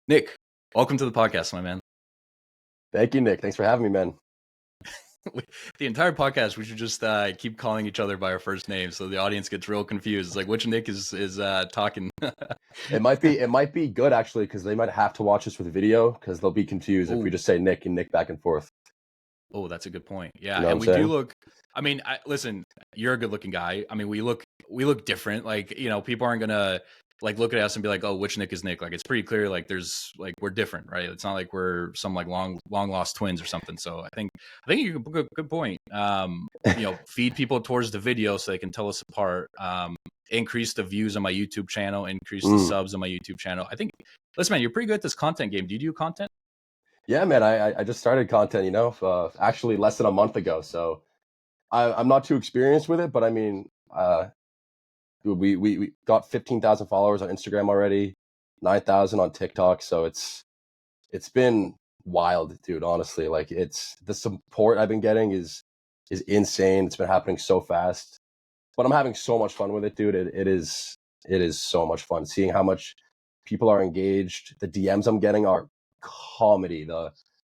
Nick, welcome to the podcast, my man. Thank you, Nick. Thanks for having me, man. The entire podcast, we should just keep calling each other by our first name, so the audience gets real confused. It's like, which Nick is talking? It might be good actually, because they might have to watch this with video, because they'll be confused if we just say Nick and Nick back and forth. Oh, that's a good point. Yeah, You know and what we I'm do saying? look. I mean, listen, you're a good-looking guy. I mean, we look different. Like, people aren't gonna like look at us and be like, "Oh, which Nick is Nick?" Like, it's pretty clear. Like, we're different, right? It's not like we're some like long lost twins or something. So I think you can good point. Feed people towards the video so they can tell us apart. Increase the views on my YouTube channel. Increase the subs on my YouTube channel. I think. Listen, man, you're pretty good at this content game. Do you do content? Yeah, man. I just started content, actually less than a month ago. So I'm not too experienced with it, but I mean, we got 15,000 followers on Instagram already, 9,000 on TikTok. So it's been wild, dude. Honestly, like the support I've been getting is insane. It's been happening so fast, but I'm having so much fun with it, dude. It is so much fun seeing how much people are engaged. The DMs I'm getting are comedy.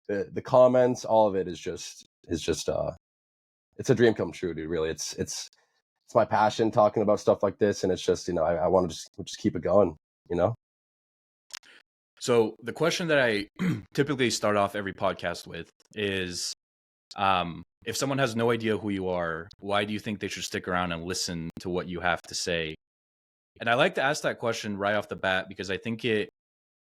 The comments, all of it is just it's a dream come true, dude. Really, it's my passion talking about stuff like this, and it's just I want to just keep it going, you know. So the question that I typically start off every podcast with is, if someone has no idea who you are, why do you think they should stick around and listen to what you have to say? And I like to ask that question right off the bat because I think it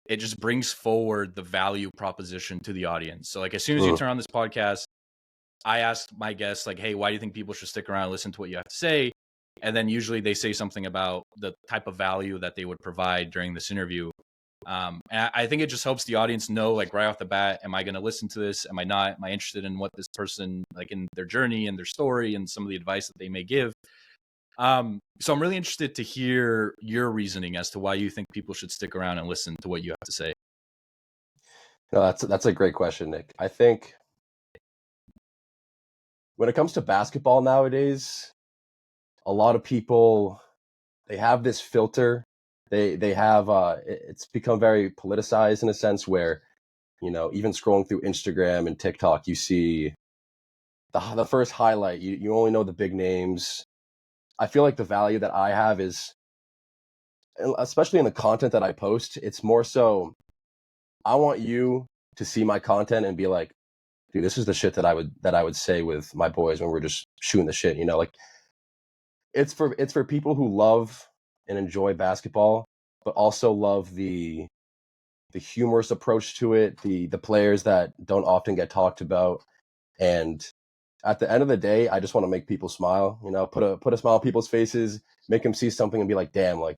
just brings forward the value proposition to the audience. So like as soon as you turn on this podcast, I ask my guests like, hey, why do you think people should stick around and listen to what you have to say? And then usually they say something about the type of value that they would provide during this interview. And I think it just helps the audience know, like right off the bat, am I going to listen to this? Am I not? Am I interested in what this person, like in their journey and their story and some of the advice that they may give? So I'm really interested to hear your reasoning as to why you think people should stick around and listen to what you have to say. No, that's a great question, Nick. I think when it comes to basketball nowadays, a lot of people, they have this filter. They have it's become very politicized in a sense where, even scrolling through Instagram and TikTok, you see the first highlight, you only know the big names. I feel like the value that I have is, especially in the content that I post, it's more so I want you to see my content and be like, dude, this is the shit that I would say with my boys when we're just shooting the shit, like it's for people who love and enjoy basketball, but also love the humorous approach to it, the players that don't often get talked about. And at the end of the day, I just want to make people smile, put a smile on people's faces, make them see something and be like, damn, like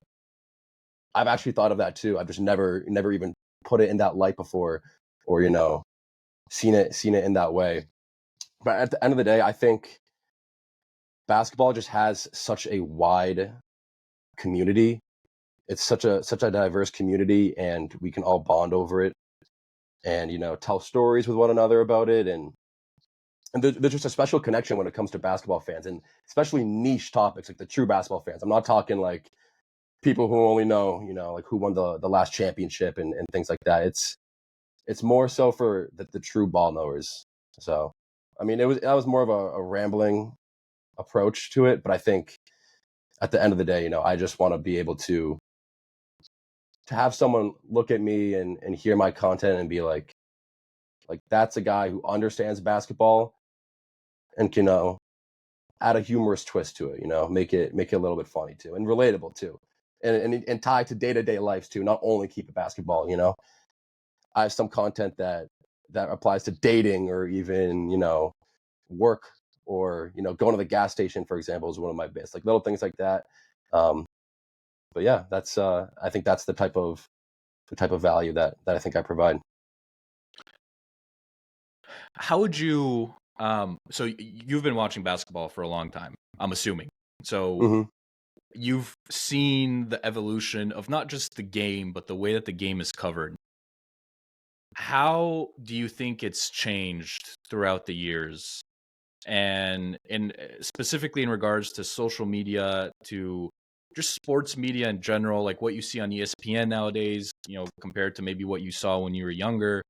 I've actually thought of that too. I've just never even put it in that light before, or seen it in that way. But at the end of the day, I think basketball just has such a wide community. It's such a diverse community, and we can all bond over it, and tell stories with one another about it, and there's just a special connection when it comes to basketball fans, and especially niche topics like the true basketball fans. I'm not talking like people who only know, like who won the last championship and things like that. It's more so for the true ball knowers. So, I mean, that was more of a rambling approach to it, but I think at the end of the day, I just want to be able to have someone look at me and hear my content and be like that's a guy who understands basketball and can add a humorous twist to it, make it a little bit funny too and relatable too, and tie to day-to-day lives too, not only keep it basketball. I have some content that applies to dating or even work, or going to the gas station, for example, is one of my bits, like little things like that. But yeah, that's I think that's the type of value that I think I provide. How would you, so you've been watching basketball for a long time, I'm assuming. So you've seen the evolution of not just the game, but the way that the game is covered. How do you think it's changed throughout the years? And specifically in regards to social media, to just sports media in general, like what you see on ESPN nowadays, compared to maybe what you saw when you were younger.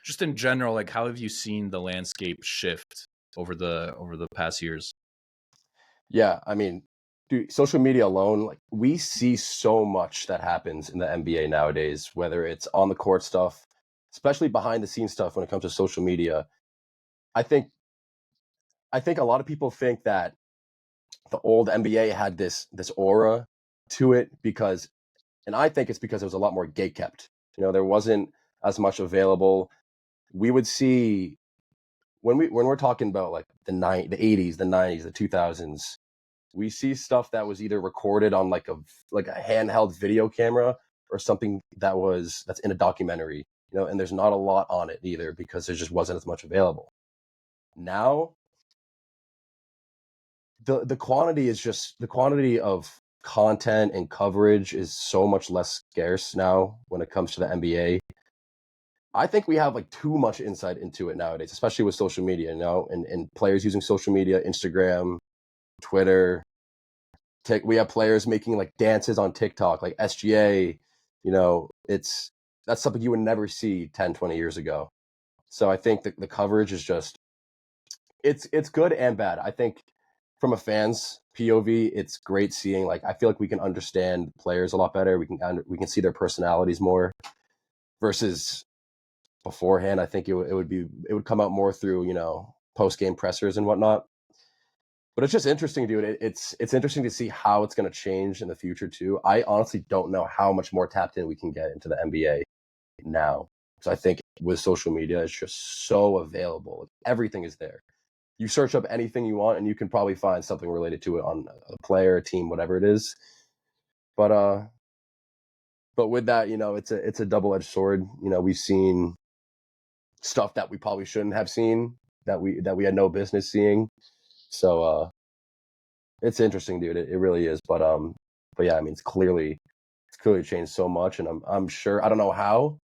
Just in general, like how have you seen the landscape shift over the past years? Yeah, I mean, dude, social media alone, like we see so much that happens in the NBA nowadays, whether it's on the court stuff, especially behind the scenes stuff when it comes to social media. I think I think a lot of people think that the old NBA had this aura to it because, and I think it's because it was a lot more gate kept. There wasn't as much available. We would see when we're talking about like the 80s, the 90s, the 2000s, we see stuff that was either recorded on like a handheld video camera or something that's in a documentary, and there's not a lot on it either because there just wasn't as much available. Now the quantity of content and coverage is so much less scarce now when it comes to the NBA. I think we have like too much insight into it nowadays, especially with social media, and players using social media, Instagram, Twitter. We have players making like dances on TikTok, like SGA. That's something you would never see 10, 20 years ago. So I think the coverage is just it's good and bad. I think from a fan's POV, it's great seeing, like, I feel like we can understand players a lot better. We can see their personalities more versus beforehand. I think it would come out more through, post game pressers and whatnot. But it's just interesting, dude. It's interesting to see how it's going to change in the future too. I honestly don't know how much more tapped in we can get into the NBA now. So I think with social media, it's just so available. Everything is there. You search up anything you want, and you can probably find something related to it on a player, a team, whatever it is. But with that, it's a double-edged sword. We've seen stuff that we probably shouldn't have seen, that we had no business seeing. So it's interesting, dude. It really is. But yeah, I mean, it's clearly changed so much, and I'm sure, I don't know how,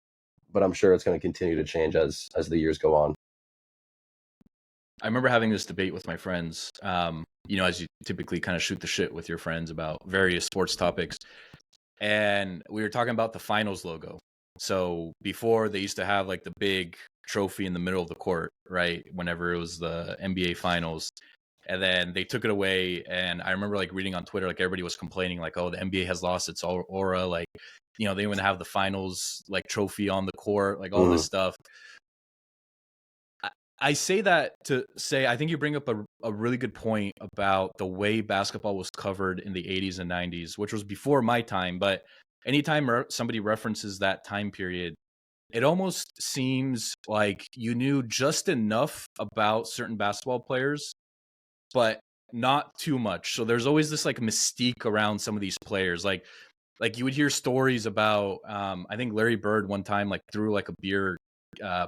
but I'm sure it's going to continue to change as the years go on. I remember having this debate with my friends, as you typically kind of shoot the shit with your friends about various sports topics. And we were talking about the finals logo. So before, they used to have like the big trophy in the middle of the court, right? Whenever it was the NBA finals. And then they took it away. And I remember like reading on Twitter, like everybody was complaining like, oh, the NBA has lost its aura. Like, they even have the finals like trophy on the court, like all this stuff. I say that to say, I think you bring up a really good point about the way basketball was covered in the 80s and 90s, which was before my time. But anytime somebody references that time period, it almost seems like you knew just enough about certain basketball players, but not too much. So there's always this like mystique around some of these players. Like you would hear stories about, I think Larry Bird one time like threw like a beer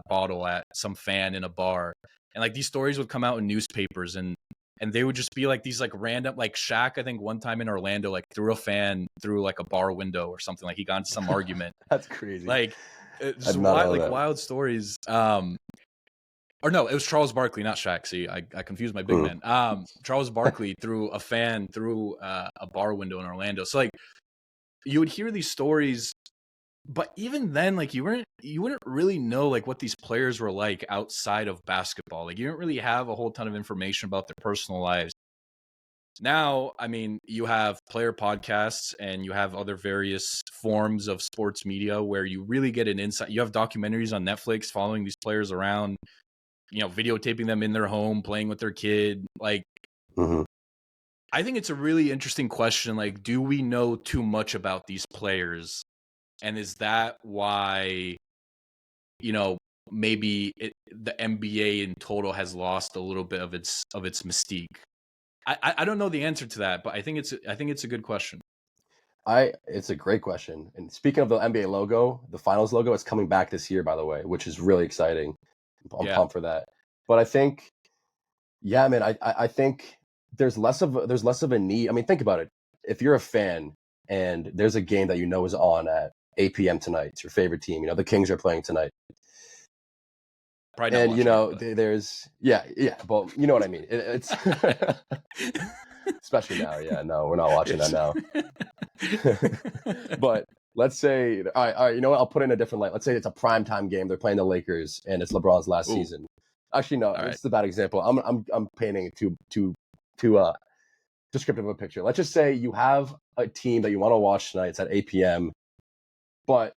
bottle at some fan in a bar, and like these stories would come out in newspapers, and they would just be like these like random, like Shaq, I think one time in Orlando, like threw a fan through like a bar window or something, like he got into some argument. That's crazy. Like just not know like that. wild stories. Or no, it was Charles Barkley, not Shaq. See, I confused my big man. Charles Barkley threw a fan through a bar window in Orlando. So like you would hear these stories, but even then, like you wouldn't really know like what these players were like outside of basketball. Like you didn't really have a whole ton of information about their personal lives. Now, I mean, you have player podcasts and you have other various forms of sports media where you really get an insight. You have documentaries on Netflix following these players around, videotaping them in their home, playing with their kid. Like, I think it's a really interesting question. Like, do we know too much about these players? And is that why, maybe the NBA in total has lost a little bit of its mystique? I don't know the answer to that, but I think it's a good question. It's a great question. And speaking of the NBA logo, the finals logo is coming back this year, by the way, which is really exciting. I'm pumped for that. But I think, yeah, man, I think there's less of a need. I mean, think about it. If you're a fan and there's a game that is on at 8 p.m. tonight, it's your favorite team. The Kings are playing tonight. Probably and there's well, you know what I mean. It's Especially now. Yeah, no, we're not watching that now. But let's say, all right, you know what? I'll put it in a different light. Let's say it's a primetime game. They're playing the Lakers, and it's LeBron's last Ooh, season. Actually, no, all right. it's a bad example. I'm painting too descriptive of a picture. Let's just say you have a team that you want to watch tonight. It's at 8 p.m. But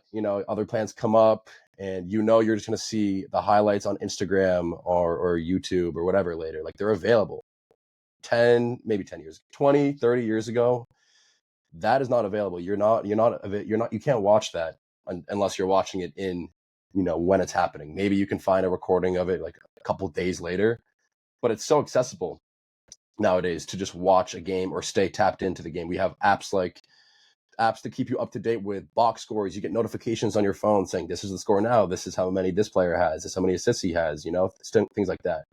other plans come up, and you're just going to see the highlights on Instagram or YouTube or whatever later. Like, they're available. 10 years, 20, 30 years ago, that is not available. You can't watch that unless you're watching it in, when it's happening. Maybe you can find a recording of it like a couple of days later, but it's so accessible nowadays to just watch a game or stay tapped into the game. We have apps to keep you up to date with box scores. You get notifications on your phone saying, this is the score now. This is how many this player has. This is how many assists he has, things like that.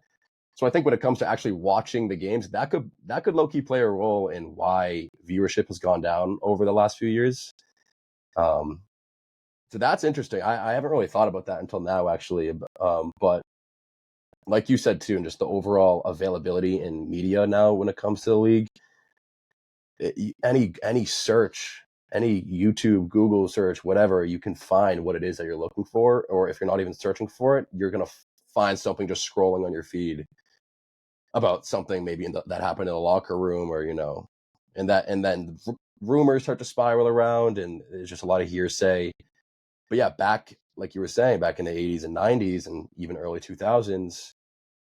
So I think when it comes to actually watching the games, that could low-key play a role in why viewership has gone down over the last few years. So that's interesting. I haven't really thought about that until now, actually. But like you said, too, and just the overall availability in media now when it comes to the league, any search, any YouTube, Google search, whatever, you can find what it is that you're looking for. Or if you're not even searching for it, you're going to find something just scrolling on your feed about something maybe that happened in the locker room, or and then rumors start to spiral around, and there's just a lot of hearsay. But yeah, back, like you were saying, back in the 80s and 90s and even early 2000s,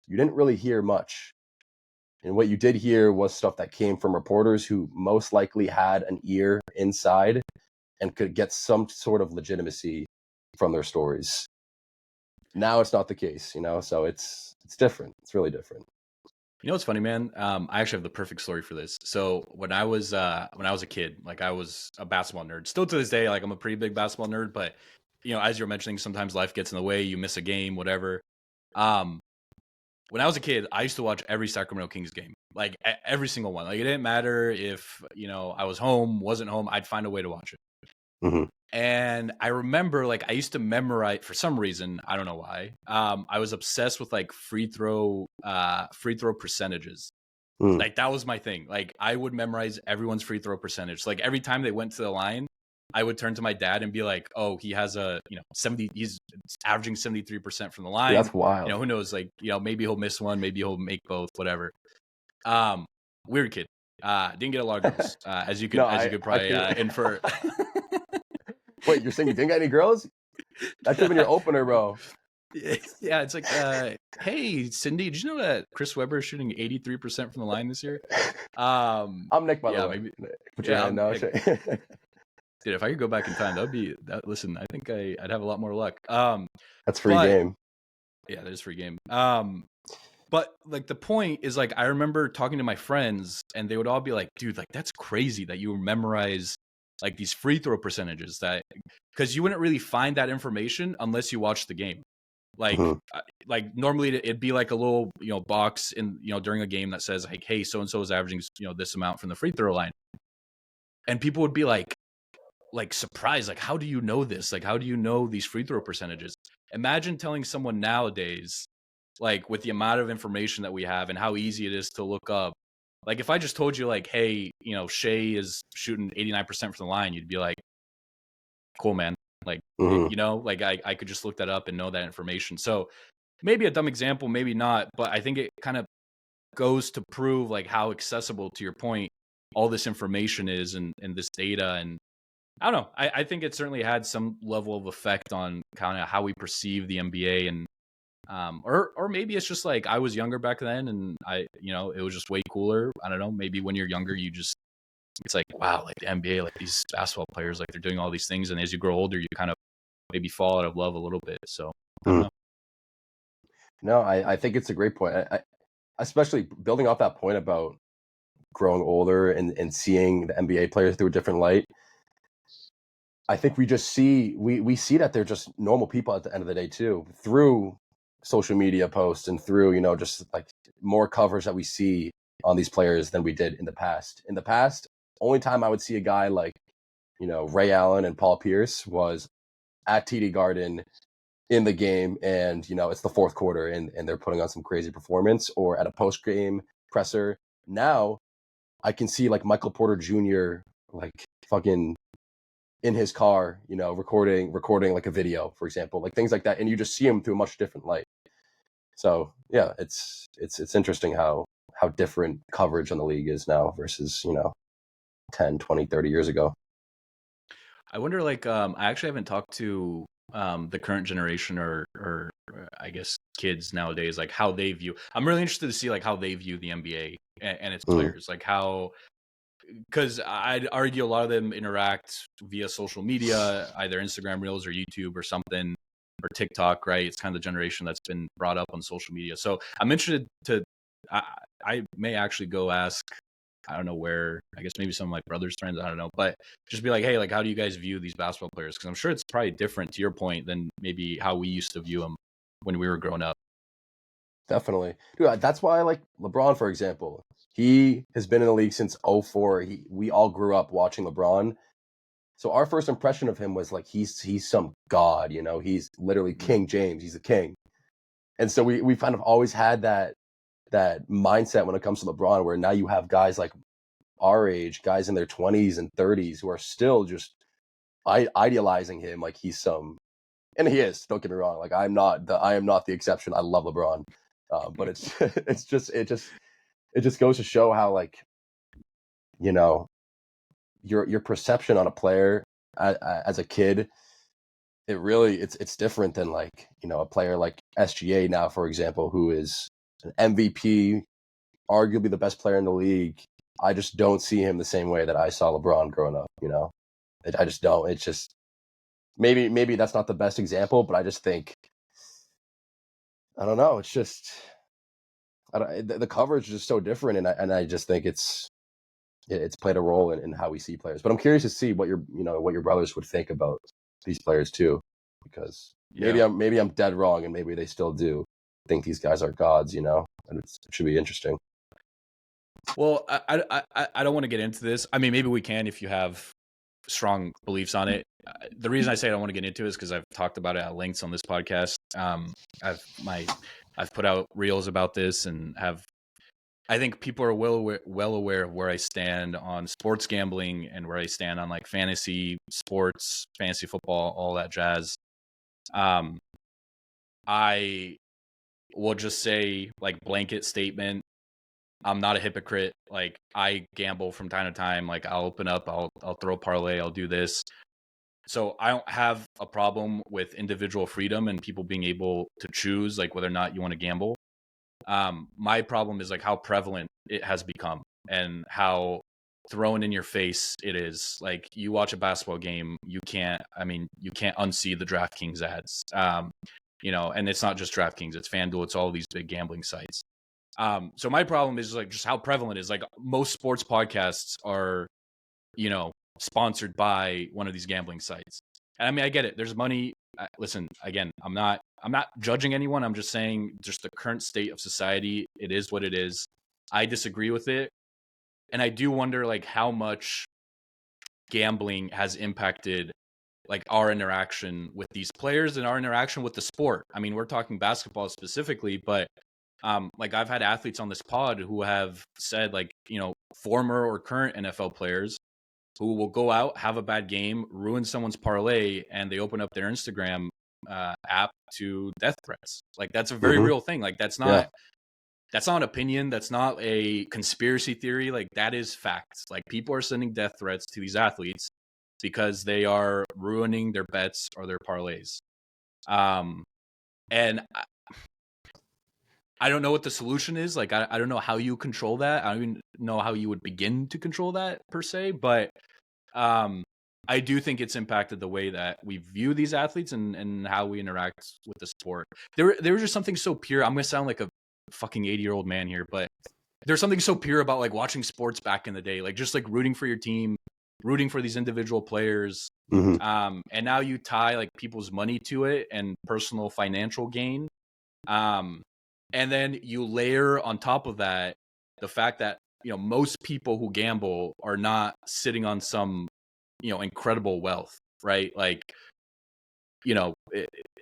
you didn't really hear much. And what you did hear was stuff that came from reporters who most likely had an ear inside and could get some sort of legitimacy from their stories. Now it's not the case, so it's different. It's really different. You know what's funny, man? I actually have the perfect story for this. So when I was a kid, like, I was a basketball nerd. Still to this day, like, I'm a pretty big basketball nerd. But as you're mentioning, sometimes life gets in the way. You miss a game, whatever. When I was a kid, I used to watch every Sacramento Kings game, like every single one. Like, it didn't matter if I was home, wasn't home. I'd find a way to watch it. Mm-hmm. And I remember, like, I used to memorize, for some reason, I don't know why. I was obsessed with, like, free throw percentages. Like, that was my thing. Like, I would memorize everyone's free throw percentage. Like, every time they went to the line, I would turn to my dad and be like, "Oh, he has a 70. He's averaging 73% from the line. Yeah, that's wild. Who knows? Like, maybe he'll miss one, maybe he'll make both, whatever." Weird kid. Didn't get a lot of girls, as you could probably infer. Wait, you're saying you didn't get any girls? That should have been your opener, bro. Yeah, it's like, hey, Cindy, did you know that Chris Webber is shooting 83% from the line this year? I'm Nick, by the way. Maybe, put your hand down. Dude, if I could go back in time, listen, I think I'd have a lot more luck. That's free game. Yeah, that is free game. But, like, the point is, like, I remember talking to my friends, and they would all be like, dude, like, that's crazy that you memorize, like, these free throw percentages, because you wouldn't really find that information unless you watched the game. Like, like, normally it'd be like a little, box in, during a game that says, like, hey, so-and-so is averaging, this amount from the free throw line. And people would be like surprised, like, how do you know this? Like, how do you know these free throw percentages? Imagine telling someone nowadays, like, with the amount of information that we have and how easy it is to look up. Like, if I just told you, like, hey, Shea is shooting 89% from the line, you'd be like, cool, man. Like, like, I could just look that up and know that information. So maybe a dumb example, maybe not, but I think it kind of goes to prove, like, how accessible, to your point, all this information is, and this data. And I don't know. I think it certainly had some level of effect on kind of how we perceive the NBA, and or maybe it's just like I was younger back then, and it was just way cooler. I don't know. Maybe when you're younger, it's like, wow, like the NBA, like these basketball players, like they're doing all these things, and as you grow older, you kind of maybe fall out of love a little bit. So I don't know. No, I think it's a great point. I especially building off that point about growing older and seeing the NBA players through a different light. I think we just see that they're just normal people at the end of the day too, through social media posts and through, just like more coverage that we see on these players than we did in the past. In the past, only time I would see a guy like, Ray Allen and Paul Pierce was at TD Garden in the game, and it's the fourth quarter and they're putting on some crazy performance, or at a post-game presser. Now I can see like Michael Porter Jr. like fucking in his car, you know, recording like a video, for example, like things like that, and you just see him through a much different light. So yeah, it's interesting how different coverage on the league is now versus, you know, 10, 20, 30 years ago. I wonder, like, I actually haven't talked to the current generation or I guess kids nowadays, like how they view. I'm really interested to see like how they view the NBA and its players, like how, because I'd argue a lot of them interact via social media, either Instagram Reels or YouTube or something, or TikTok, right? It's kind of the generation that's been brought up on social media. So I'm interested to, I, I may actually go ask, I don't know where, I guess maybe some of my brother's friends, I don't know, but just be like, hey, like, how do you guys view these basketball players? Because I'm sure it's probably different, to your point, than maybe how we used to view them when we were growing up. Definitely. Dude, that's why I like LeBron, for example. He has been in the league since '04. We all grew up watching LeBron. So our first impression of him was like he's some god, you know. He's literally King James. He's a king. And so we kind of always had that mindset when it comes to LeBron, where now you have guys like our age, guys in their 20s and 30s who are still just idealizing him like he's some, and he is. Don't get me wrong. Like I am not the exception. I love LeBron, but it's it just goes to show how, like, you know, your perception on a player as a kid, it really it's different than, like, you know, a player like SGA now, for example, who is an MVP, arguably the best player in the league. I just don't see him the same way that I saw LeBron growing up. You know, I just don't. It's just maybe that's not the best example, but I just think, I don't know. It's just the coverage is just so different, and I just think it's played a role in how we see players. But I'm curious to see what your brothers would think about these players too, because maybe Yeah. I'm dead wrong, and maybe they still do think these guys are gods. You know, and it should be interesting. Well, I don't want to get into this. I mean, maybe we can if you have strong beliefs on it. The reason I say I don't want to get into it is because I've talked about it at lengths on this podcast. I've put out reels about this, and I think people are well aware of where I stand on sports gambling and where I stand on like fantasy sports, fantasy football, all that jazz. I will just say, like, blanket statement, I'm not a hypocrite. Like, I gamble from time to time. Like, I'll open up, I'll throw a parlay, I'll do this. So I don't have a problem with individual freedom and people being able to choose like whether or not you want to gamble. My problem is like how prevalent it has become and how thrown in your face it is. Like, you watch a basketball game, you can't unsee the DraftKings ads. And it's not just DraftKings, it's FanDuel, it's all these big gambling sites. So my problem is like just how prevalent it is. Like, most sports podcasts are, sponsored by one of these gambling sites. And I mean, I get it. There's money. Listen, again, I'm not judging anyone. I'm just saying, just the current state of society, it is what it is. I disagree with it. And I do wonder like how much gambling has impacted like our interaction with these players and our interaction with the sport. I mean, we're talking basketball specifically, but like, I've had athletes on this pod who have said, like, former or current NFL players who will go out, have a bad game, ruin someone's parlay, and they open up their Instagram app to death threats. Like, that's a very real thing. Like, that's not an opinion. That's not a conspiracy theory. Like, that is facts. Like, people are sending death threats to these athletes because they are ruining their bets or their parlays. And I don't know what the solution is. Like, I don't know how you control that. I don't even know how you would begin to control that per se, but I do think it's impacted the way that we view these athletes and how we interact with the sport. There was just something so pure. I'm going to sound like a fucking 80-year-old man here, but there's something so pure about like watching sports back in the day, like just like rooting for your team, rooting for these individual players. And now you tie like people's money to it and personal financial gain. And then you layer on top of that the fact that, most people who gamble are not sitting on some, incredible wealth, right? Like,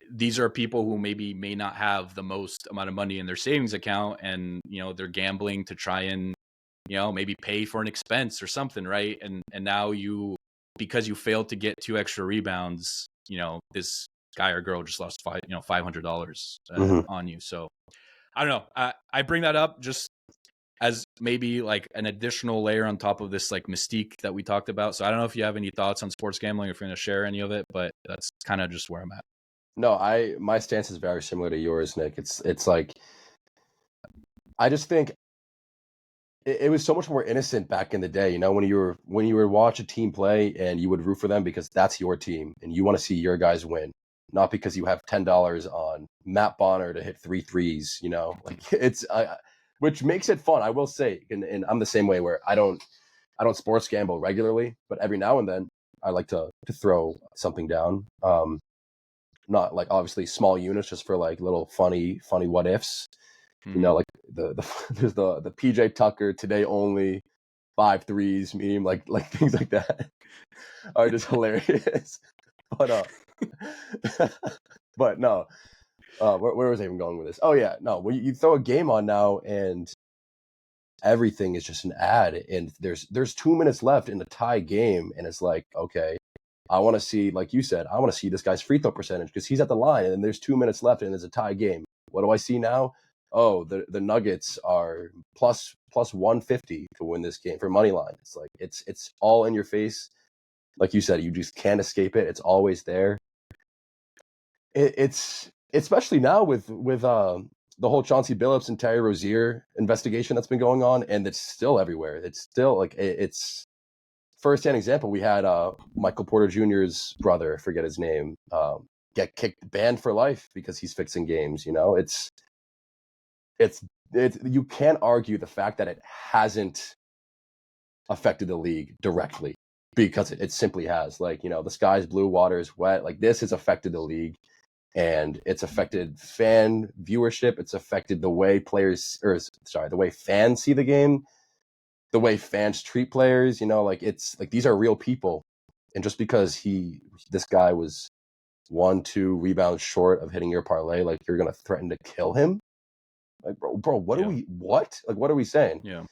these are people who may not have the most amount of money in their savings account, and, they're gambling to try and, maybe pay for an expense or something, right? And now because you failed to get 2 extra rebounds, this guy or girl just lost $500 on you. So I don't know. I bring that up just as maybe like an additional layer on top of this like mystique that we talked about. So I don't know if you have any thoughts on sports gambling, or if you're going to share any of it, but that's kind of just where I'm at. No, my stance is very similar to yours, Nick. It's like, I just think it was so much more innocent back in the day, when you would watch a team play and you would root for them because that's your team and you want to see your guys win, not because you have $10 on Matt Bonner to hit 3 threes, like it's which makes it fun, I will say. And I'm the same way, where I don't sports gamble regularly, but every now and then I like to throw something down. Not like obviously small units, just for like little funny what ifs. Like there's the PJ Tucker today only 5 threes meme, like things like that are just hilarious. But but no, where was I even going with this? Oh yeah, no, when you throw a game on now and everything is just an ad, and there's 2 minutes left in the tie game, and it's like, okay, I want to see, like you said, I want to see this guy's free throw percentage because he's at the line, and there's 2 minutes left and there's a tie game. What do I see now? Oh, the Nuggets are plus 150 to win this game for money line. It's like it's all in your face. Like you said, you just can't escape it. It's always there. It's especially now with the whole Chauncey Billups and Terry Rozier investigation that's been going on, and it's still everywhere. It's still like it's first-hand example. We had Michael Porter Jr.'s brother, forget his name, get banned for life because he's fixing games. It's you can't argue the fact that it hasn't affected the league directly, because it simply has. Like, the sky's blue, water is wet. Like, this has affected the league, and it's affected fan viewership. It's affected the way the way fans see the game, the way fans treat players. Like, it's like, these are real people, and just because this guy was 1-2 rebounds short of hitting your parlay, like, you're gonna threaten to kill him. Like, bro, what are we saying? Yeah.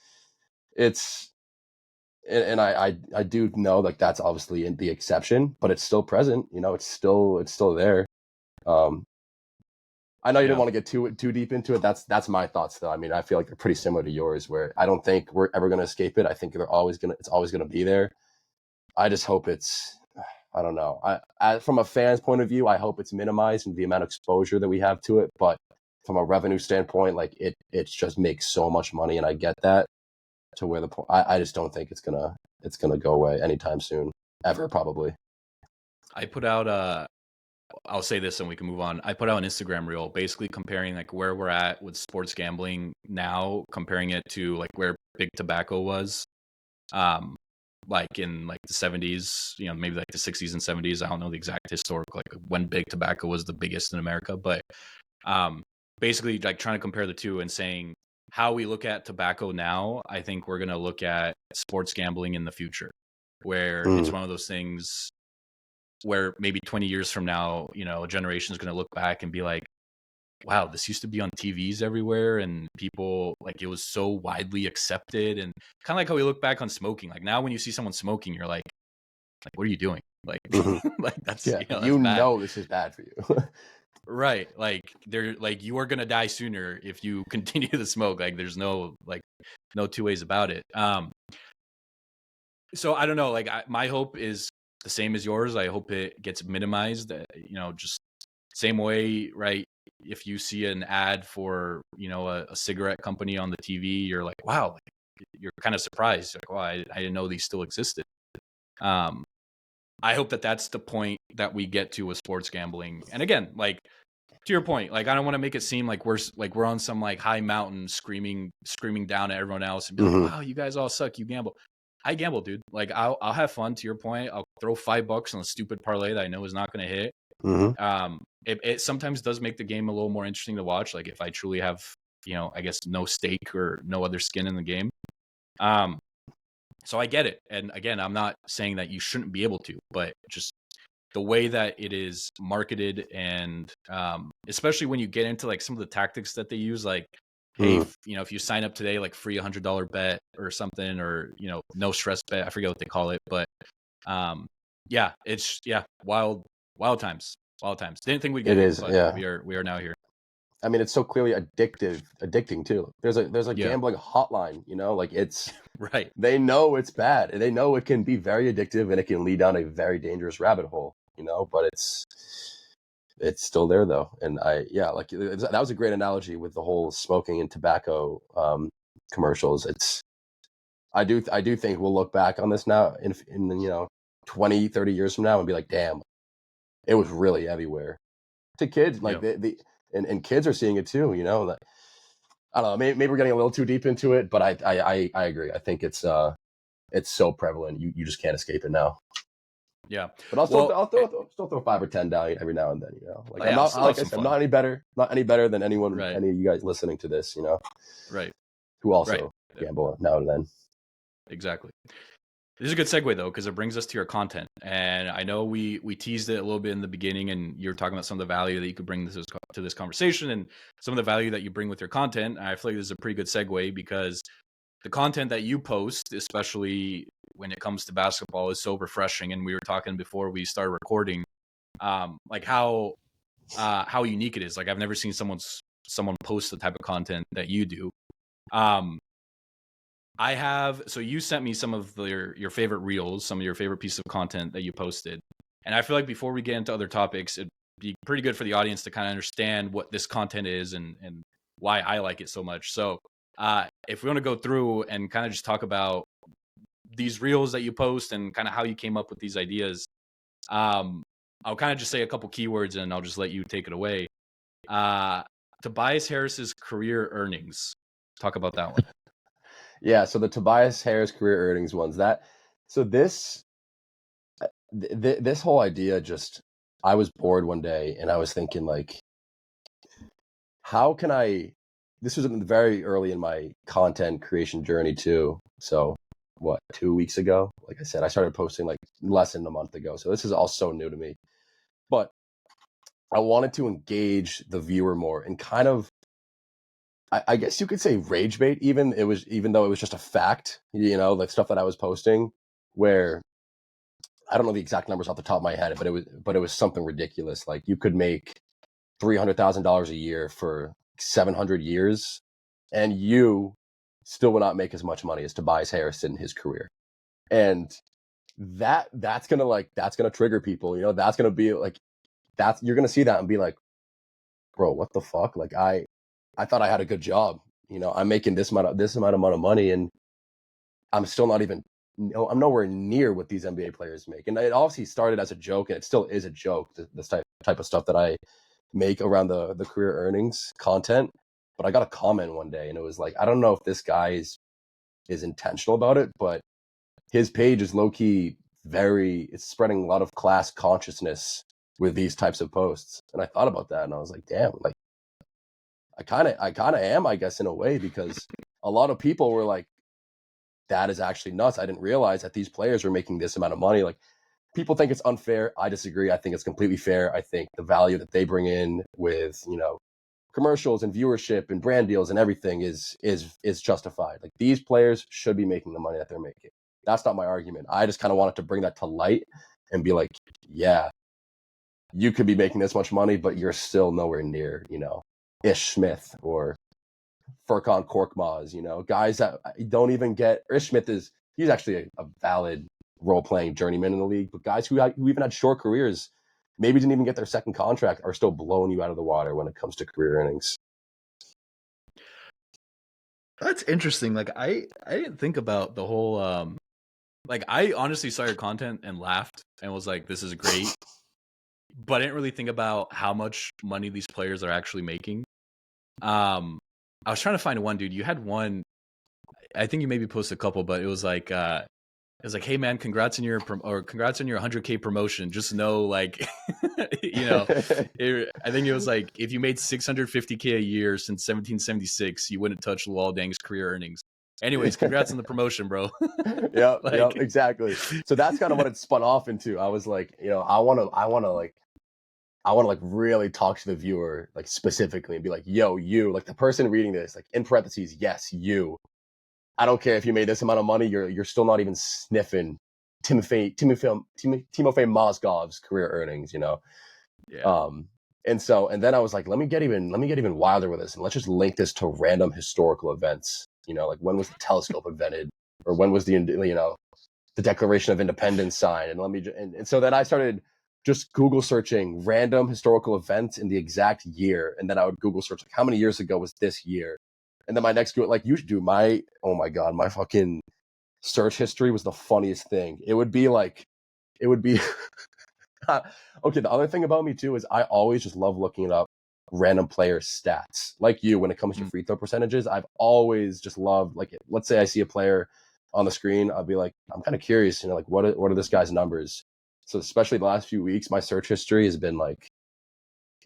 It's, and I do know, like, that's obviously the exception, but it's still present. It's still there. I know you didn't want to get too deep into it. That's my thoughts, though. I mean, I feel like they're pretty similar to yours, where I don't think we're ever gonna escape it. I think it's always gonna be there. I just hope I don't know. From a fan's point of view, I hope it's minimized in the amount of exposure that we have to it. But from a revenue standpoint, like, it just makes so much money, and I get that, to where I just don't think it's gonna go away anytime soon, ever, probably. I put out I'll say this and we can move on. I put out an Instagram reel basically comparing like where we're at with sports gambling now, comparing it to like where big tobacco was. Like in like the 70s, maybe like the 60s and 70s. I don't know the exact historical, like when big tobacco was the biggest in America, but basically like trying to compare the two and saying how we look at tobacco now. I think we're going to look at sports gambling in the future, where it's one of those things where maybe 20 years from now, a generation is going to look back and be like, wow, this used to be on TVs everywhere, and people, like, it was so widely accepted. And kind of like how we look back on smoking. Like, now when you see someone smoking, you're like, what are you doing? Like, like that's, Yeah, that's bad. this is bad for you. Right. Like, they're like, you are going to die sooner if you continue to smoke. Like, there's no two ways about it. So I don't know, like, my hope is the same as yours. I hope it gets minimized, just same way, right? If you see an ad for, a cigarette company on the TV, you're like, wow, you're kind of surprised. Like, wow, I didn't know these still existed. I hope that that's the point that we get to with sports gambling. And again, like, to your point, like, I don't want to make it seem like we're on some like high mountain screaming down at everyone else and be like, wow, you guys all suck, you gamble. I gamble, dude. Like, I'll have fun. To your point, I'll throw $5 on a stupid parlay that I know is not going to hit. It sometimes does make the game a little more interesting to watch. Like, if I truly have, I guess no stake or no other skin in the game. So I get it. And again, I'm not saying that you shouldn't be able to, but just the way that it is marketed, and especially when you get into like some of the tactics that they use, like, hey, Mm. if you sign up today, like free $100 bet or something, or no stress bet. I forget what they call it, but yeah, it's wild times, wild times. Didn't think we'd get It here, is, but yeah. we are now here. I mean, it's so clearly addicting too. There's a Yeah, gambling hotline, like it's right. they know it's bad. They know it can be very addictive and it can lead down a very dangerous rabbit hole, but it's still there though. And like that was a great analogy with the whole smoking and tobacco commercials. I do think we'll look back on this now in 20, 30 years from now and be like, damn, it was really everywhere. To kids, like Yeah, and kids are seeing it too, like, I don't know, maybe we're getting a little too deep into it, but I agree. I think it's so prevalent. You just can't escape it now. yeah. But I'll Well, still throw 5 or 10 down every now and then. Like I'm yeah, I'll not, still have like I some said, I'm fun. not any better than any Right, of you guys listening to this. right, Who right. also Yeah, gamble now and then. exactly. This is a good segue though, because it brings us to your content. And I know we teased it a little bit in the beginning, and you're talking about some of the value that you could bring to this conversation, and some of the value that you bring with your content. And I feel like this is a pretty good segue, because the content that you post, especially when it comes to basketball, is so refreshing. And we were talking before we started recording, like how unique it is. Like I've never seen someone post the type of content that you do. So you sent me some of your favorite reels, some of your favorite pieces of content that you posted. And I feel like before we get into other topics, it'd be pretty good for the audience to kind of understand what this content is and why I like it so much. So if we want to go through and kind of just talk about these reels that you post and kind of how you came up with these ideas, I'll kind of just say a couple keywords and I'll just let you take it away. Tobias Harris's career earnings. Talk about that one. Yeah, so the Tobias Harris career earnings ones. This whole idea, just, I was bored one day and I was thinking, like, how can I? This was very early in my content creation journey too. So what, 2 weeks ago? Like I said, I started posting like less than a month ago. So this is all so new to me. But I wanted to engage the viewer more and kind of, I guess you could say, rage bait. Even though it was just a fact, like stuff that I was posting, where I don't know the exact numbers off the top of my head, but it was something ridiculous. Like you could make $300,000 a year for 700 years, and you still will not make as much money as Tobias Harris in his career. And that's gonna trigger people. That's gonna be like, you're gonna see that and be like, bro, what the fuck? Like I thought I had a good job. I'm making this amount of money, and I'm still not even. I'm nowhere near what these NBA players make. And it obviously started as a joke, and it still is a joke. This type of stuff that I make around the career earnings content. But I got a comment one day, and it was like, I don't know if this guy is intentional about it, but his page is low key it's spreading a lot of class consciousness with these types of posts. And I thought about that, and I was like, damn, like I kind of am, I guess, in a way, because a lot of people were like, that is actually nuts. I didn't realize that these players were making this amount of money. Like, people think it's unfair. I disagree. I think it's completely fair. I think the value that they bring in with, commercials and viewership and brand deals and everything is justified. Like, these players should be making the money that they're making. That's not my argument. I just kind of wanted to bring that to light and be like, yeah, you could be making this much money, but you're still nowhere near, Ish Smith or Furkan Korkmaz, guys that don't even get. Ish Smith he's actually a valid role-playing journeyman in the league, but guys who even had short careers, maybe didn't even get their second contract, are still blowing you out of the water when it comes to career earnings. That's interesting. Like I didn't think about the whole like I honestly saw your content and laughed and was like, this is great. But I didn't really think about how much money these players are actually making. I was trying to find one, dude. You had one, I think you maybe posted a couple, but it was like hey man, congrats on your 100K promotion. Just know, like, I think it was like, if you made 650K a year since 1776, you wouldn't touch Luol Deng's career earnings. Anyways, congrats on the promotion, bro. Yeah, exactly. So that's kind of what it spun off into. I was like, I want to like I want to like really talk to the viewer like specifically and be like, yo, you, like the person reading this, like in parentheses, yes, you. I don't care if you made this amount of money, you're still not even sniffing Timofey Mozgov's career earnings, you know. Yeah. And then I was like, let me get even wilder with this, and let's just link this to random historical events. You know, like when was the telescope invented, or when was the Declaration of Independence signed, and so then I started just Google searching random historical events in the exact year, and then I would Google search like how many years ago was this year, and then my next like you should do my oh my god my fucking search history was the funniest thing. It would be okay. The other thing about me too is I always just love looking up random player stats. Like you, when it comes to free throw percentages, I've always just loved like let's say I see a player on the screen, I'll be like, I'm kind of curious, like what are this guy's numbers? So especially the last few weeks, my search history has been like,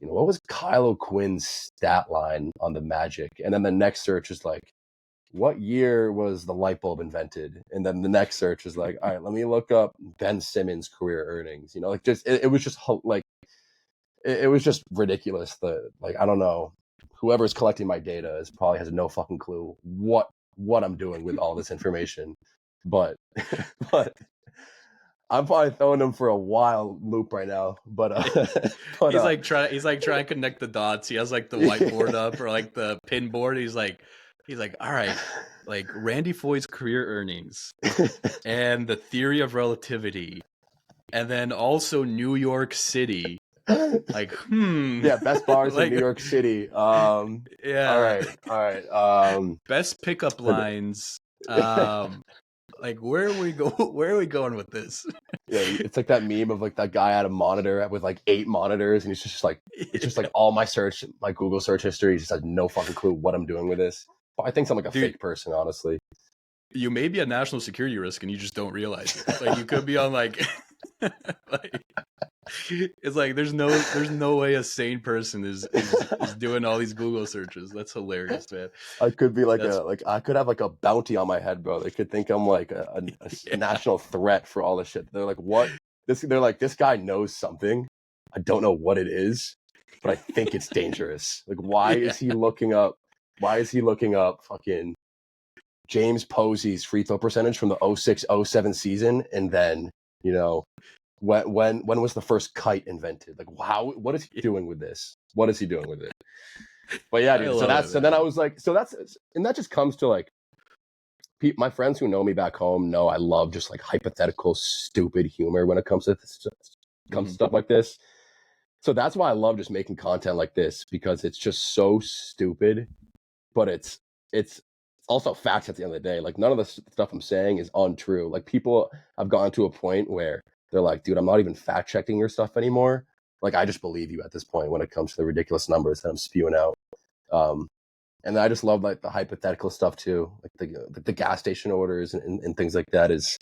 what was Kyle O'Quinn's stat line on the Magic? And then the next search is like, what year was the light bulb invented? And then the next search is like, all right, let me look up Ben Simmons' career earnings. Like just it was just like it was just ridiculous. Like I don't know, whoever's collecting my data probably has no fucking clue what I'm doing with all this information. But but I'm probably throwing them for a wild loop right now. But he's trying to connect the dots. He has like the whiteboard up or like the pin board. He's like, all right, like Randy Foy's career earnings and the theory of relativity, and then also New York City. Like, yeah, best bars like, in New York City. Yeah. All right. Best pickup lines. Like, where are we going with this? Yeah, it's like that meme of like that guy at a monitor with like 8 monitors, and he's just like, it's just like all my Google search history. He just has no fucking clue what I'm doing with this. But I think I'm like a fake person, honestly. You may be a national security risk, and you just don't realize it. Like, you could be on like, it's like there's no way a sane person is doing all these Google searches. That's hilarious, man. I could be like I could have like a bounty on my head, bro. They could think I'm like a national threat for all this shit. They're like, what? They're like, this guy knows something. I don't know what it is, but I think it's dangerous. Like, why is he looking up? Why is he looking up fucking James Posey's free throw percentage from the 06-07 season, and then when was the first kite invented? Like, what is he doing with this? What is he doing with it? But yeah, dude. So then I was like, and that just comes to like, my friends who know me back home know I love just like hypothetical, stupid humor when it comes to stuff like this. So that's why I love just making content like this, because it's just so stupid, but it's also facts at the end of the day. Like, none of the stuff I'm saying is untrue. Like, people have gotten to a point where they're like, dude, I'm not even fact checking your stuff anymore. Like, I just believe you at this point when it comes to the ridiculous numbers that I'm spewing out. And I just love like the hypothetical stuff too, like the gas station orders and things like that. Is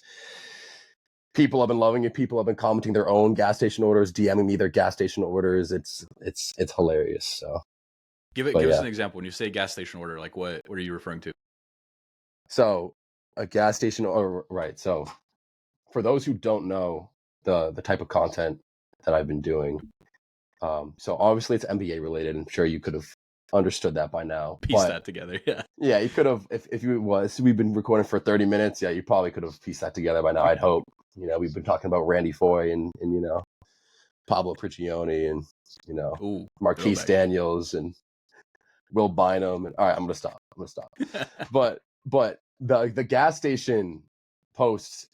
people have been loving it. People have been commenting their own gas station orders, DMing me their gas station orders. It's hilarious. So give us an example. When you say gas station order, like what are you referring to? So a gas station order, right? So for those who don't know the type of content that I've been doing, so obviously it's NBA related. I'm sure you could have understood that by now. Piece that together, yeah. You could have, if we've been recording for 30 minutes. Yeah, you probably could have pieced that together by now. I'd hope. We've been talking about Randy Foy and Pablo Prigioni and Marquise Daniels and Will Bynum. And all right, I'm gonna stop. But the gas station posts,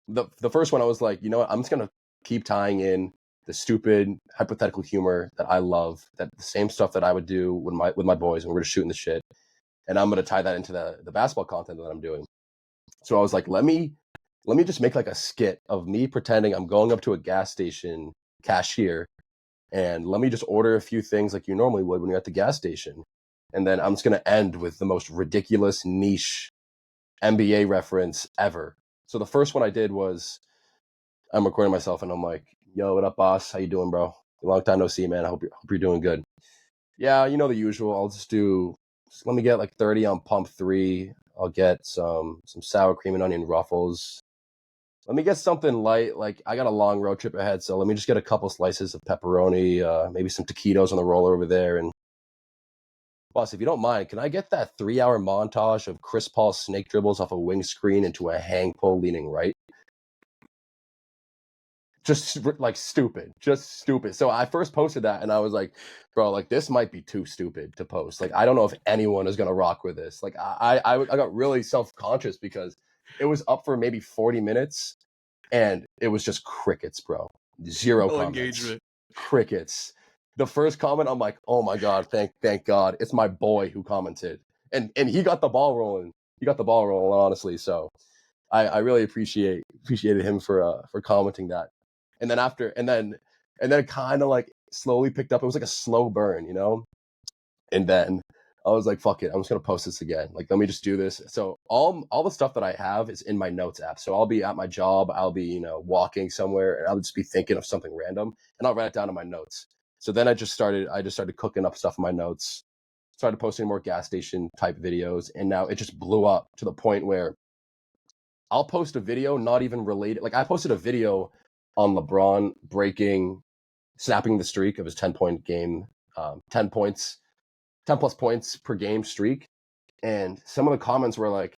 the first one, I was like, I'm just gonna keep tying in the stupid hypothetical humor that I love, that the same stuff that I would do with my boys when we're just shooting the shit, and I'm gonna tie that into the basketball content that I'm doing. So I was like, let me just make like a skit of me pretending I'm going up to a gas station cashier, and let me just order a few things like you normally would when you're at the gas station, and then I'm just gonna end with the most ridiculous niche NBA reference ever. So the first one I did was, I'm recording myself and I'm like, yo, what up, boss? How you doing, bro? Long time no see, man. I hope you're doing good. Yeah, the usual. I'll just let me get like 30 on pump 3. I'll get some sour cream and onion ruffles. Let me get something light. Like, I got a long road trip ahead, so let me just get a couple slices of pepperoni, maybe some taquitos on the roller over there. And boss, if you don't mind, can I get that 3-hour montage of Chris Paul snake dribbles off a wing screen into a hang pull leaning right? Just like stupid, just stupid. So I first posted that and I was like, bro, like this might be too stupid to post. Like, I don't know if anyone is gonna rock with this. Like, I got really self-conscious because it was up for maybe 40 minutes and it was just crickets, bro. Zero No comments. engagement. Crickets. The first comment, I'm like, oh my god, thank God, it's my boy who commented, and he got the ball rolling. He got the ball rolling, honestly. So I really appreciated him for commenting that. And then after, and then it kind of like slowly picked up. It was like a slow burn, you know. And then I was like, fuck it, I'm just gonna post this again. Like, let me just do this. So all the stuff that I have is in my notes app. So I'll be at my job, I'll be, walking somewhere, and I'll just be thinking of something random, and I'll write it down in my notes. So then I just started cooking up stuff in my notes, started posting more gas station type videos, and now it just blew up to the point where I'll post a video not even related. Like, I posted a video on LeBron snapping the streak of his 10-point game, 10 points, 10 plus points per game streak. And some of the comments were like,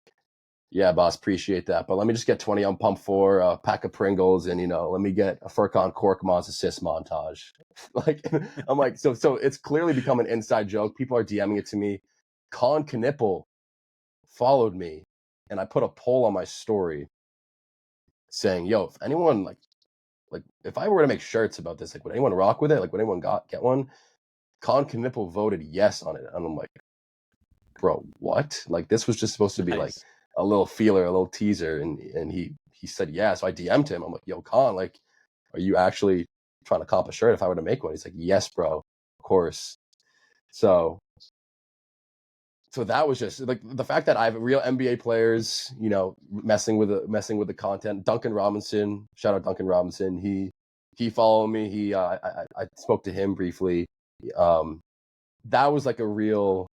yeah, boss, appreciate that. But let me just get 20 on pump four, a pack of Pringles, and, let me get a Furkan Korkmaz assist montage. Like, I'm like, so it's clearly become an inside joke. People are DMing it to me. Con Knipple followed me, and I put a poll on my story saying, yo, if anyone like if I were to make shirts about this, like, would anyone rock with it? Like, would anyone get one? Con Knipple voted yes on it. And I'm like, bro, what? Like, this was just supposed to be like Nice. a little feeler, a little teaser, and he said yeah. So I DM'd him. I'm like, yo, Con, like, are you actually trying to comp a shirt if I were to make one? He's like, yes, bro, of course. So that was just like the fact that I have real NBA players, messing with the content. Duncan Robinson, shout out Duncan Robinson. He followed me. I spoke to him briefly. Um, that was like a real,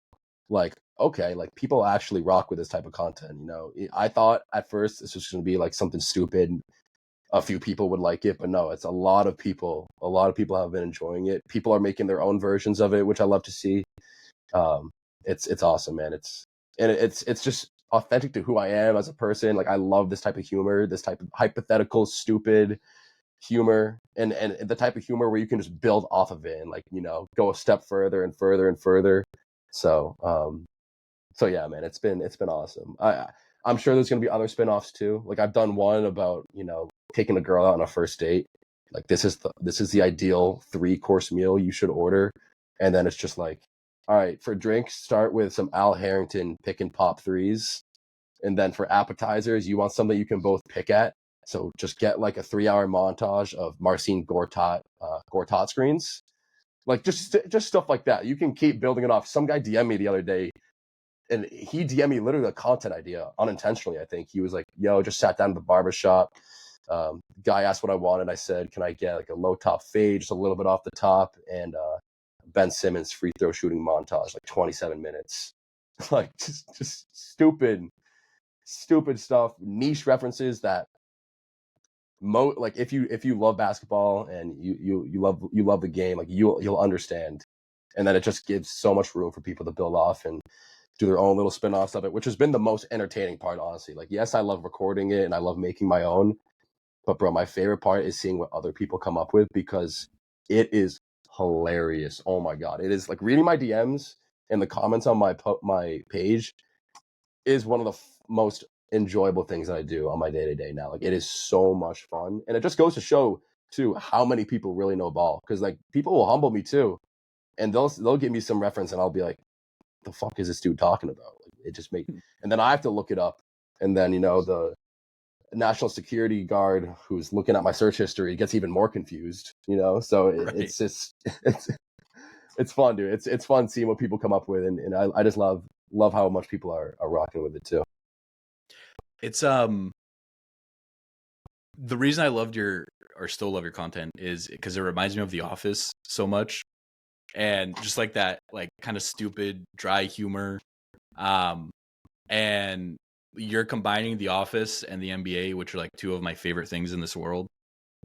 like, okay, like people actually rock with this type of content. I thought at first this was going to be like something stupid. A few people would like it, but no, it's a lot of people. A lot of people have been enjoying it. People are making their own versions of it, which I love to see. Um, it's awesome, man. It's just authentic to who I am as a person. Like, I love this type of humor, this type of hypothetical, stupid humor, and the type of humor where you can just build off of it and, like, go a step further and further and further. So yeah, man, it's been awesome. I'm sure there's gonna be other spin-offs too. Like, I've done one about, taking a girl out on a first date. Like, this is the ideal 3-course meal you should order. And then it's just like, all right, for drinks, start with some Al Harrington pick and pop threes. And then for appetizers, you want something you can both pick at. So just get like a 3-hour montage of Marcin Gortat screens. Like, just stuff like that. You can keep building it off. Some guy DM'd me the other day, and he DM'd me literally a content idea unintentionally. I think he was like, yo, just sat down at the barbershop. Guy asked what I wanted. I said, can I get like a low top fade, just a little bit off the top, and Ben Simmons free throw shooting montage, like 27 minutes. Like, just stupid stuff, niche references that like, if you love basketball and you love the game, like, you'll understand. And then it just gives so much room for people to build off and do their own little spin-offs of it, which has been the most entertaining part, honestly. Like, yes, I love recording it and I love making my own, but bro, my favorite part is seeing what other people come up with, because it is hilarious. Oh my god, it is like reading my DMs and the comments on my page is one of the most enjoyable things that I do on my day-to-day now. Like, it is so much fun, and it just goes to show too how many people really know ball, because like people will humble me too, and they'll give me some reference and I'll be like, the fuck is this dude talking about? Like, it just make, and then I have to look it up, and then the national security guard who's looking at my search history gets even more confused. So Right. it's just it's fun, dude. It's fun seeing what people come up with, and I just love how much people are rocking with it too. It's the reason I loved or still love your content is because it reminds me of The Office so much, and just like that, like, kind of stupid, dry humor, and you're combining The Office and the NBA, which are like two of my favorite things in this world.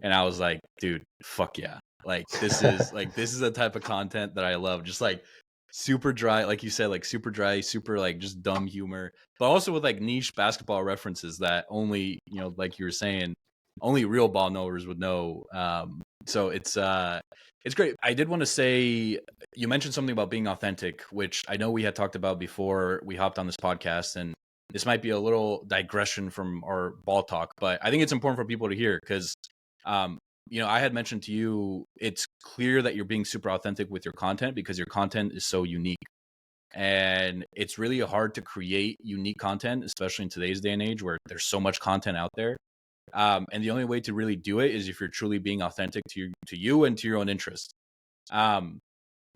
And I was like, dude, fuck yeah. Like this is the type of content that I love. Just like super dry, like you said, like super dry, super like just dumb humor, but also with like niche basketball references that only, like you were saying, only real ball knowers would know. So it's great. I did want to say, you mentioned something about being authentic, which I know we had talked about before we hopped on this podcast, and this might be a little digression from our ball talk, but I think it's important for people to hear because, I had mentioned to you, it's clear that you're being super authentic with your content because your content is so unique. And it's really hard to create unique content, especially in today's day and age where there's so much content out there. And the only way to really do it is if you're truly being authentic to you and to your own interest. And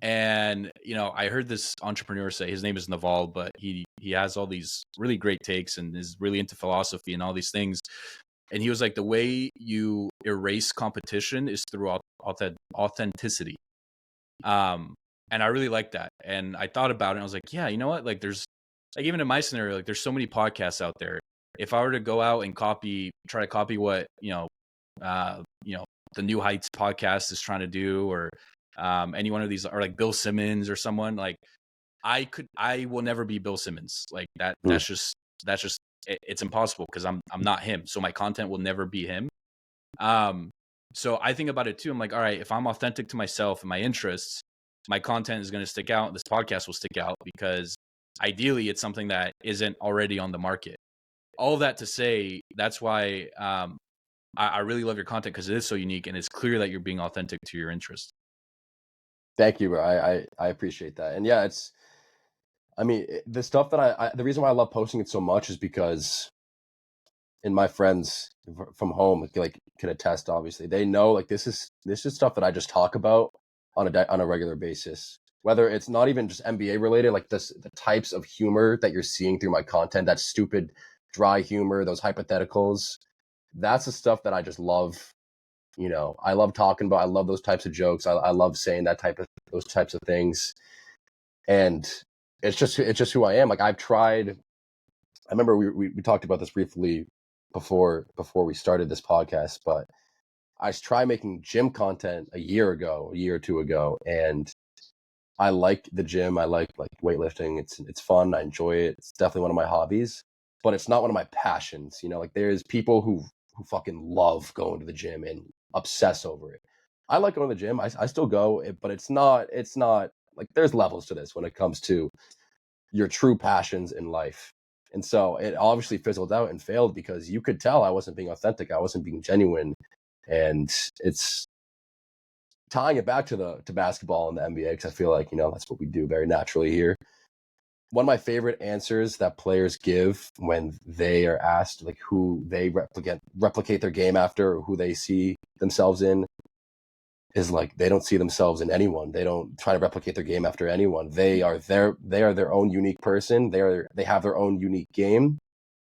I heard this entrepreneur say, his name is Naval, but he has all these really great takes and is really into philosophy and all these things. And he was like, the way you erase competition is through authenticity. And I really like that. And I thought about it and I was like, yeah, you know what? Like there's like, even in my scenario, like there's so many podcasts out there. If I were to go out and try to copy what, the New Heights podcast is trying to do, or any one of these, or like Bill Simmons or someone, like I will never be Bill Simmons. Like that, it's impossible because I'm not him. So my content will never be him. So I think about it too. I'm like, all right, if I'm authentic to myself and my interests, my content is going to stick out. This podcast will stick out because ideally it's something that isn't already on the market. All of that to say, that's why I really love your content because it is so unique and it's clear that you're being authentic to your interests. Thank you, bro. I appreciate that. And yeah, the stuff that the reason why I love posting it so much is because, and my friends from home like can attest, obviously they know like this is stuff that I just talk about on a regular basis, whether it's not even just NBA related, like the types of humor that you're seeing through my content, that stupid dry humor, those hypotheticals, that's the stuff that I just love. I love talking about, I love those types of jokes. I love saying those types of things. And it's just who I am. Like I remember we talked about this briefly before we started this podcast, but I tried making gym content a year or two ago, and I like the gym. I like weightlifting. It's fun. I enjoy it. It's definitely one of my hobbies, but it's not one of my passions. Like there's people who fucking love going to the gym and obsess over it. I like going to the gym. I still go, but it's not like there's levels to this when it comes to your true passions in life. And so it obviously fizzled out and failed because you could tell I wasn't being authentic. I wasn't being genuine. And it's tying it back to basketball and the NBA, because I feel like, that's what we do very naturally here. One of my favorite answers that players give when they are asked like who they replicate their game after, or who they see themselves in, is like they don't see themselves in anyone. They don't try to replicate their game after anyone. They are their own unique person. They have their own unique game,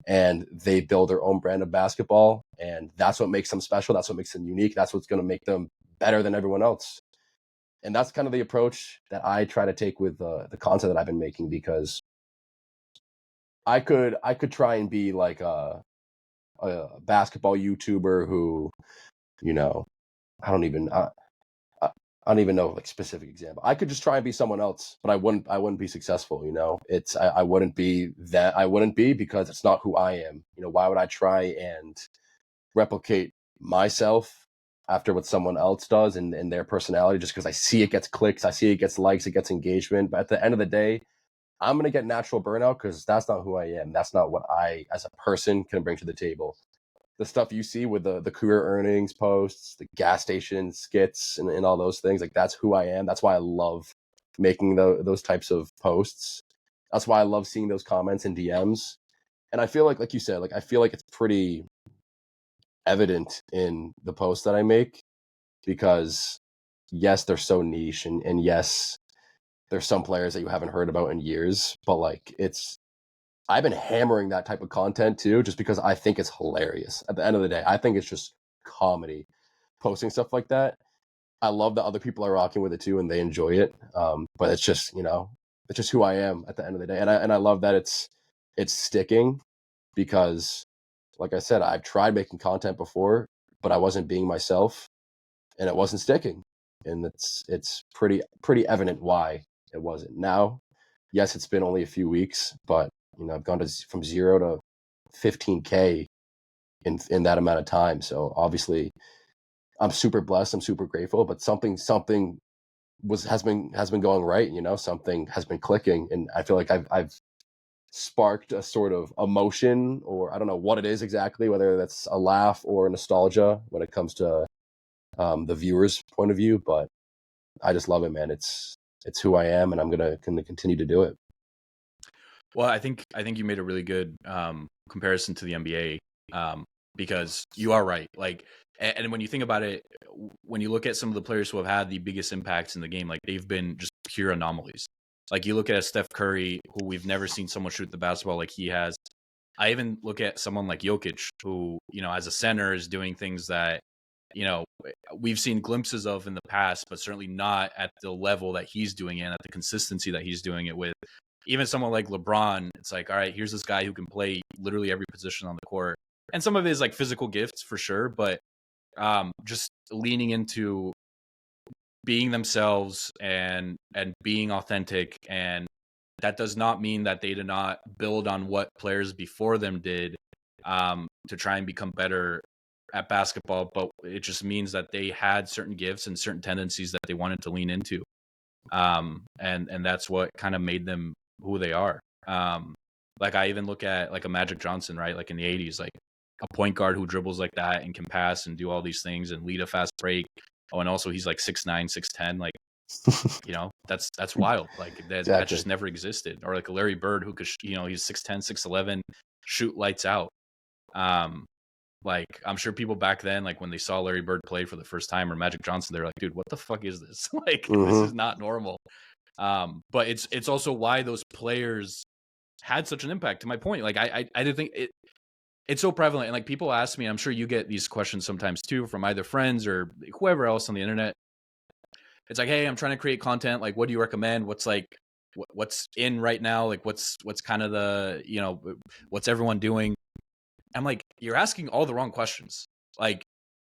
and they build their own brand of basketball, and that's what makes them special. That's what makes them unique. That's what's going to make them better than everyone else. And that's kind of the approach that I try to take with the content that I've been making, because I could try and be like a basketball YouTuber who, I don't even know like specific example. I could just try and be someone else, but I wouldn't be successful. I wouldn't be that. I wouldn't be, because it's not who I am. Why would I try and replicate myself after what someone else does and their personality, just because I see it gets clicks, I see it gets likes, it gets engagement. But at the end of the day, I'm going to get natural burnout because that's not who I am. That's not what I as a person can bring to the table. The stuff you see with the career earnings posts, the gas station skits, and all those things, like that's who I am. That's why I love making those types of posts. That's why I love seeing those comments and DMs. And I feel like you said, like I feel like it's pretty evident in the posts that I make, because yes, they're so niche, and yes, there's some players that you haven't heard about in years, but like I've been hammering that type of content too, just because I think it's hilarious. At the end of the day, I think it's just comedy, posting stuff like that. I love that other people are rocking with it too, and they enjoy it. But it's just, it's just who I am at the end of the day. And I love that it's sticking. because, like I said, I've tried making content before, but I wasn't being myself, and it wasn't sticking. And it's pretty evident why it wasn't. Now, yes, it's been only a few weeks, but I've gone from 0 to 15K in that amount of time. So obviously, I'm super blessed. I'm super grateful. But something has been going right. Something has been clicking, and I feel like I've sparked a sort of emotion, or I don't know what it is exactly, whether that's a laugh or nostalgia when it comes to the viewer's point of view. But I just love it, man. It's who I am, and I'm gonna continue to do it. Well, I think you made a really good comparison to the NBA, because you are right. Like, and when you think about it, when you look at some of the players who have had the biggest impacts in the game, like they've been just pure anomalies. Like you look at Steph Curry, who we've never seen someone shoot the basketball like he has. I even look at someone like Jokic, who, as a center is doing things that, we've seen glimpses of in the past, but certainly not at the level that he's doing it, at the consistency that he's doing it with. Even someone like LeBron, it's like, all right, here's this guy who can play literally every position on the court. And some of his like physical gifts for sure, but just leaning into being themselves and being authentic. And that does not mean that they did not build on what players before them did to try and become better at basketball, but it just means that they had certain gifts and certain tendencies that they wanted to lean into. And that's what kind of made them who they are. Like I even look at like a Magic Johnson, right? Like in the 80s, like a point guard who dribbles like that and can pass and do all these things and lead a fast break. Oh, and also he's like 6'9", 6'10", like, that's wild. Like that Exactly. just never existed. Or like a Larry Bird who could, he's 6'10", 6'11", shoot lights out. Like I'm sure people back then, like when they saw Larry Bird play for the first time, or Magic Johnson, they're like, dude, what the fuck is this? Like, this is not normal. But it's also why those players had such an impact. To my point, like I didn't think it's so prevalent. And like people ask me, I'm sure you get these questions sometimes too from either friends or whoever else on the internet. It's like, hey, I'm trying to create content. Like, what do you recommend? What's like, what's in right now? Like, what's kind of the, what's everyone doing? I'm like, you're asking all the wrong questions. Like,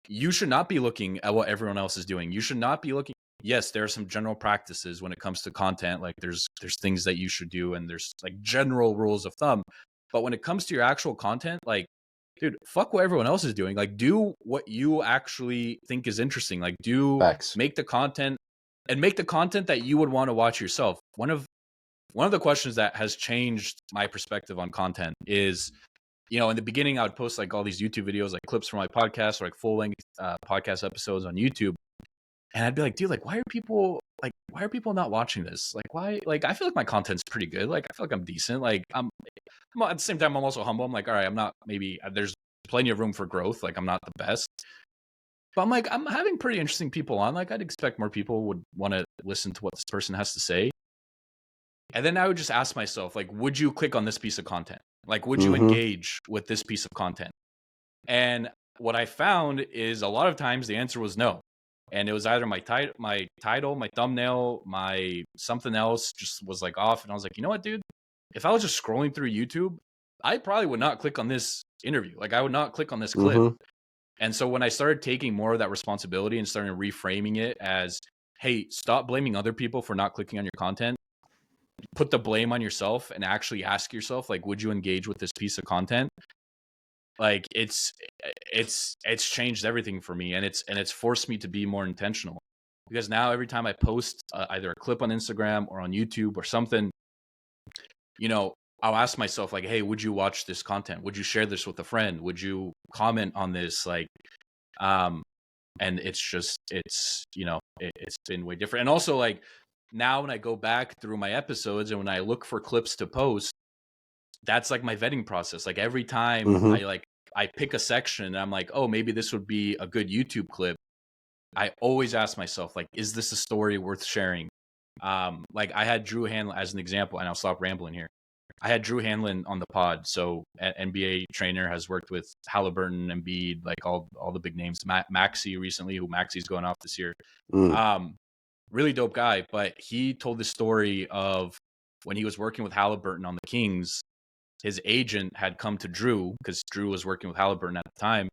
you should not be looking at what everyone else is doing. You should not be looking. Yes, there are some general practices when it comes to content. Like there's things that you should do, and there's like general rules of thumb. But when it comes to your actual content, like, dude, fuck what everyone else is doing. Like, do what you actually think is interesting. Like, make the content that you would want to watch yourself. One of the questions that has changed my perspective on content is, in the beginning, I would post like all these YouTube videos, like clips from my podcast or like full length podcast episodes on YouTube. And I'd be like, dude, like, why are people not watching this? Like, why? Like, I feel like my content's pretty good. Like, I feel like I'm decent. Like, I'm at the same time, I'm also humble. I'm like, all right, I'm not, maybe there's plenty of room for growth. Like, I'm not the best. But I'm like, I'm having pretty interesting people on. Like, I'd expect more people would want to listen to what this person has to say. And then I would just ask myself, like, would you click on this piece of content? Like, would you engage with this piece of content? And what I found is a lot of times the answer was no. And it was either my title, my thumbnail, my something else just was like off. And I was like, you know what, dude? If I was just scrolling through YouTube, I probably would not click on this interview. Like I would not click on this clip. And so when I started taking more of that responsibility and started reframing it as, hey, stop blaming other people for not clicking on your content. Put the blame on yourself and actually ask yourself, like, would you engage with this piece of content? Like it's changed everything for me, and it's forced me to be more intentional, because now every time I post either a clip on Instagram or on YouTube or something, I'll ask myself like, hey, would you watch this content? Would you share this with a friend? Would you comment on this? Like, and it's been way different. And also, like, now when I go back through my episodes and when I look for clips to post, that's like my vetting process. Like every time I pick a section and I'm like, oh, maybe this would be a good YouTube clip, I always ask myself, like, is this a story worth sharing? Like I had Drew Hanlon as an example, and I'll stop rambling here. I had Drew Hanlon on the pod. So an NBA trainer, has worked with Halliburton, Embiid, like all the big names. Maxey recently, who Maxey's going off this year. Really dope guy. But he told the story of when he was working with Halliburton on the Kings, his agent had come to Drew, because Drew was working with Halliburton at the time,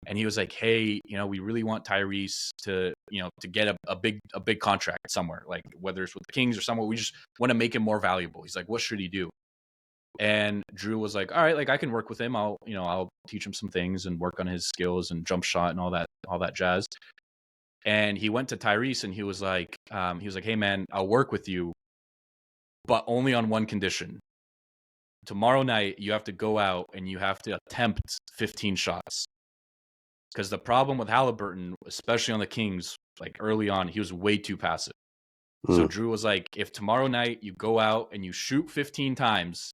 and he was like, "Hey, we really want Tyrese to, to get a big contract somewhere, like whether it's with the Kings or somewhere. We just want to make him more valuable." He's like, "What should he do?" And Drew was like, "All right, like I can work with him. I'll teach him some things and work on his skills and jump shot and all that jazz." And he went to Tyrese and he was like, "Hey man, I'll work with you, but only on one condition. Tomorrow night, you have to go out and you have to attempt 15 shots." Because the problem with Halliburton, especially on the Kings, like early on, he was way too passive. So Drew was like, "If tomorrow night you go out and you shoot 15 times,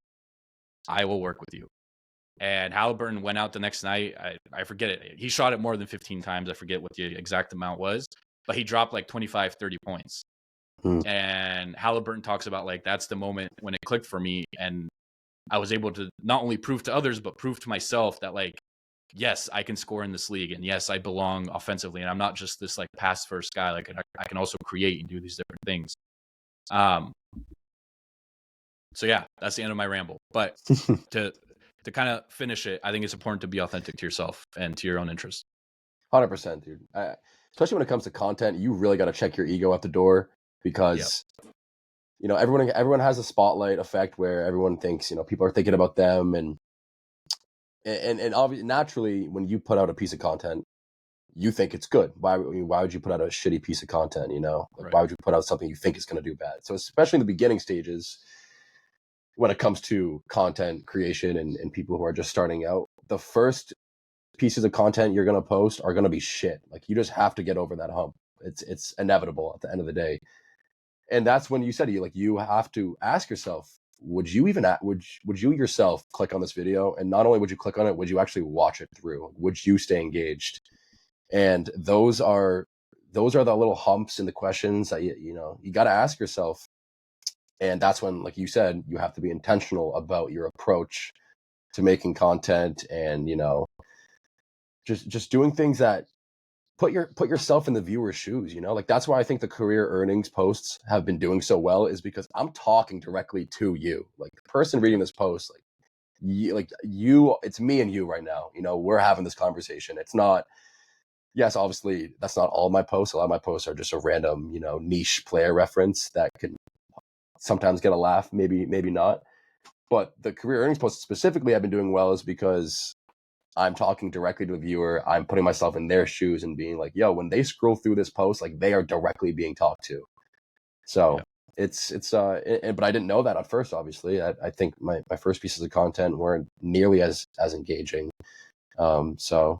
I will work with you." And Halliburton went out the next night. I forget it. He shot it more than 15 times. I forget what the exact amount was, but he dropped like 25, 30 points. And Halliburton talks about like, that's the moment when it clicked for me. And I was able to not only prove to others, but prove to myself that like, yes, I can score in this league. And yes, I belong offensively. And I'm not just this like pass first guy. Like I can also create and do these different things. So yeah, that's the end of my ramble. But to kind of finish it, I think it's important to be authentic to yourself and to your own interests. 100%, dude. Especially when it comes to content, you really got to check your ego at the door, because everyone has a spotlight effect where everyone thinks people are thinking about them, and obviously, naturally, when you put out a piece of content, you think it's good. Why would you put out a shitty piece of content? Right. Why would you put out something you think is going to do bad? So especially in the beginning stages, when it comes to content creation and people who are just starting out, the first pieces of content you're going to post are going to be shit. Like, you just have to get over that hump. It's inevitable at the end of the day. And that's when you said, you have to ask yourself, would you yourself click on this video? And not only would you click on it, would you actually watch it through? Would you stay engaged? And those are the little humps in the questions that you got to ask yourself. And that's when, like you said, you have to be intentional about your approach to making content, and just doing things that put yourself in the viewer's shoes. Like, that's why I think the career earnings posts have been doing so well, is because I'm talking directly to you, like the person reading this post, it's me and you right now. We're having this conversation. It's not. Yes, obviously, that's not all my posts. A lot of my posts are just a random, niche player reference that can sometimes get a laugh, maybe not. But the career earnings posts specifically I've been doing well is because I'm talking directly to the viewer. I'm putting myself in their shoes and being like, yo, when they scroll through this post, like, they are directly being talked to. So but I didn't know that at first, obviously. I think my first pieces of content weren't nearly as engaging. So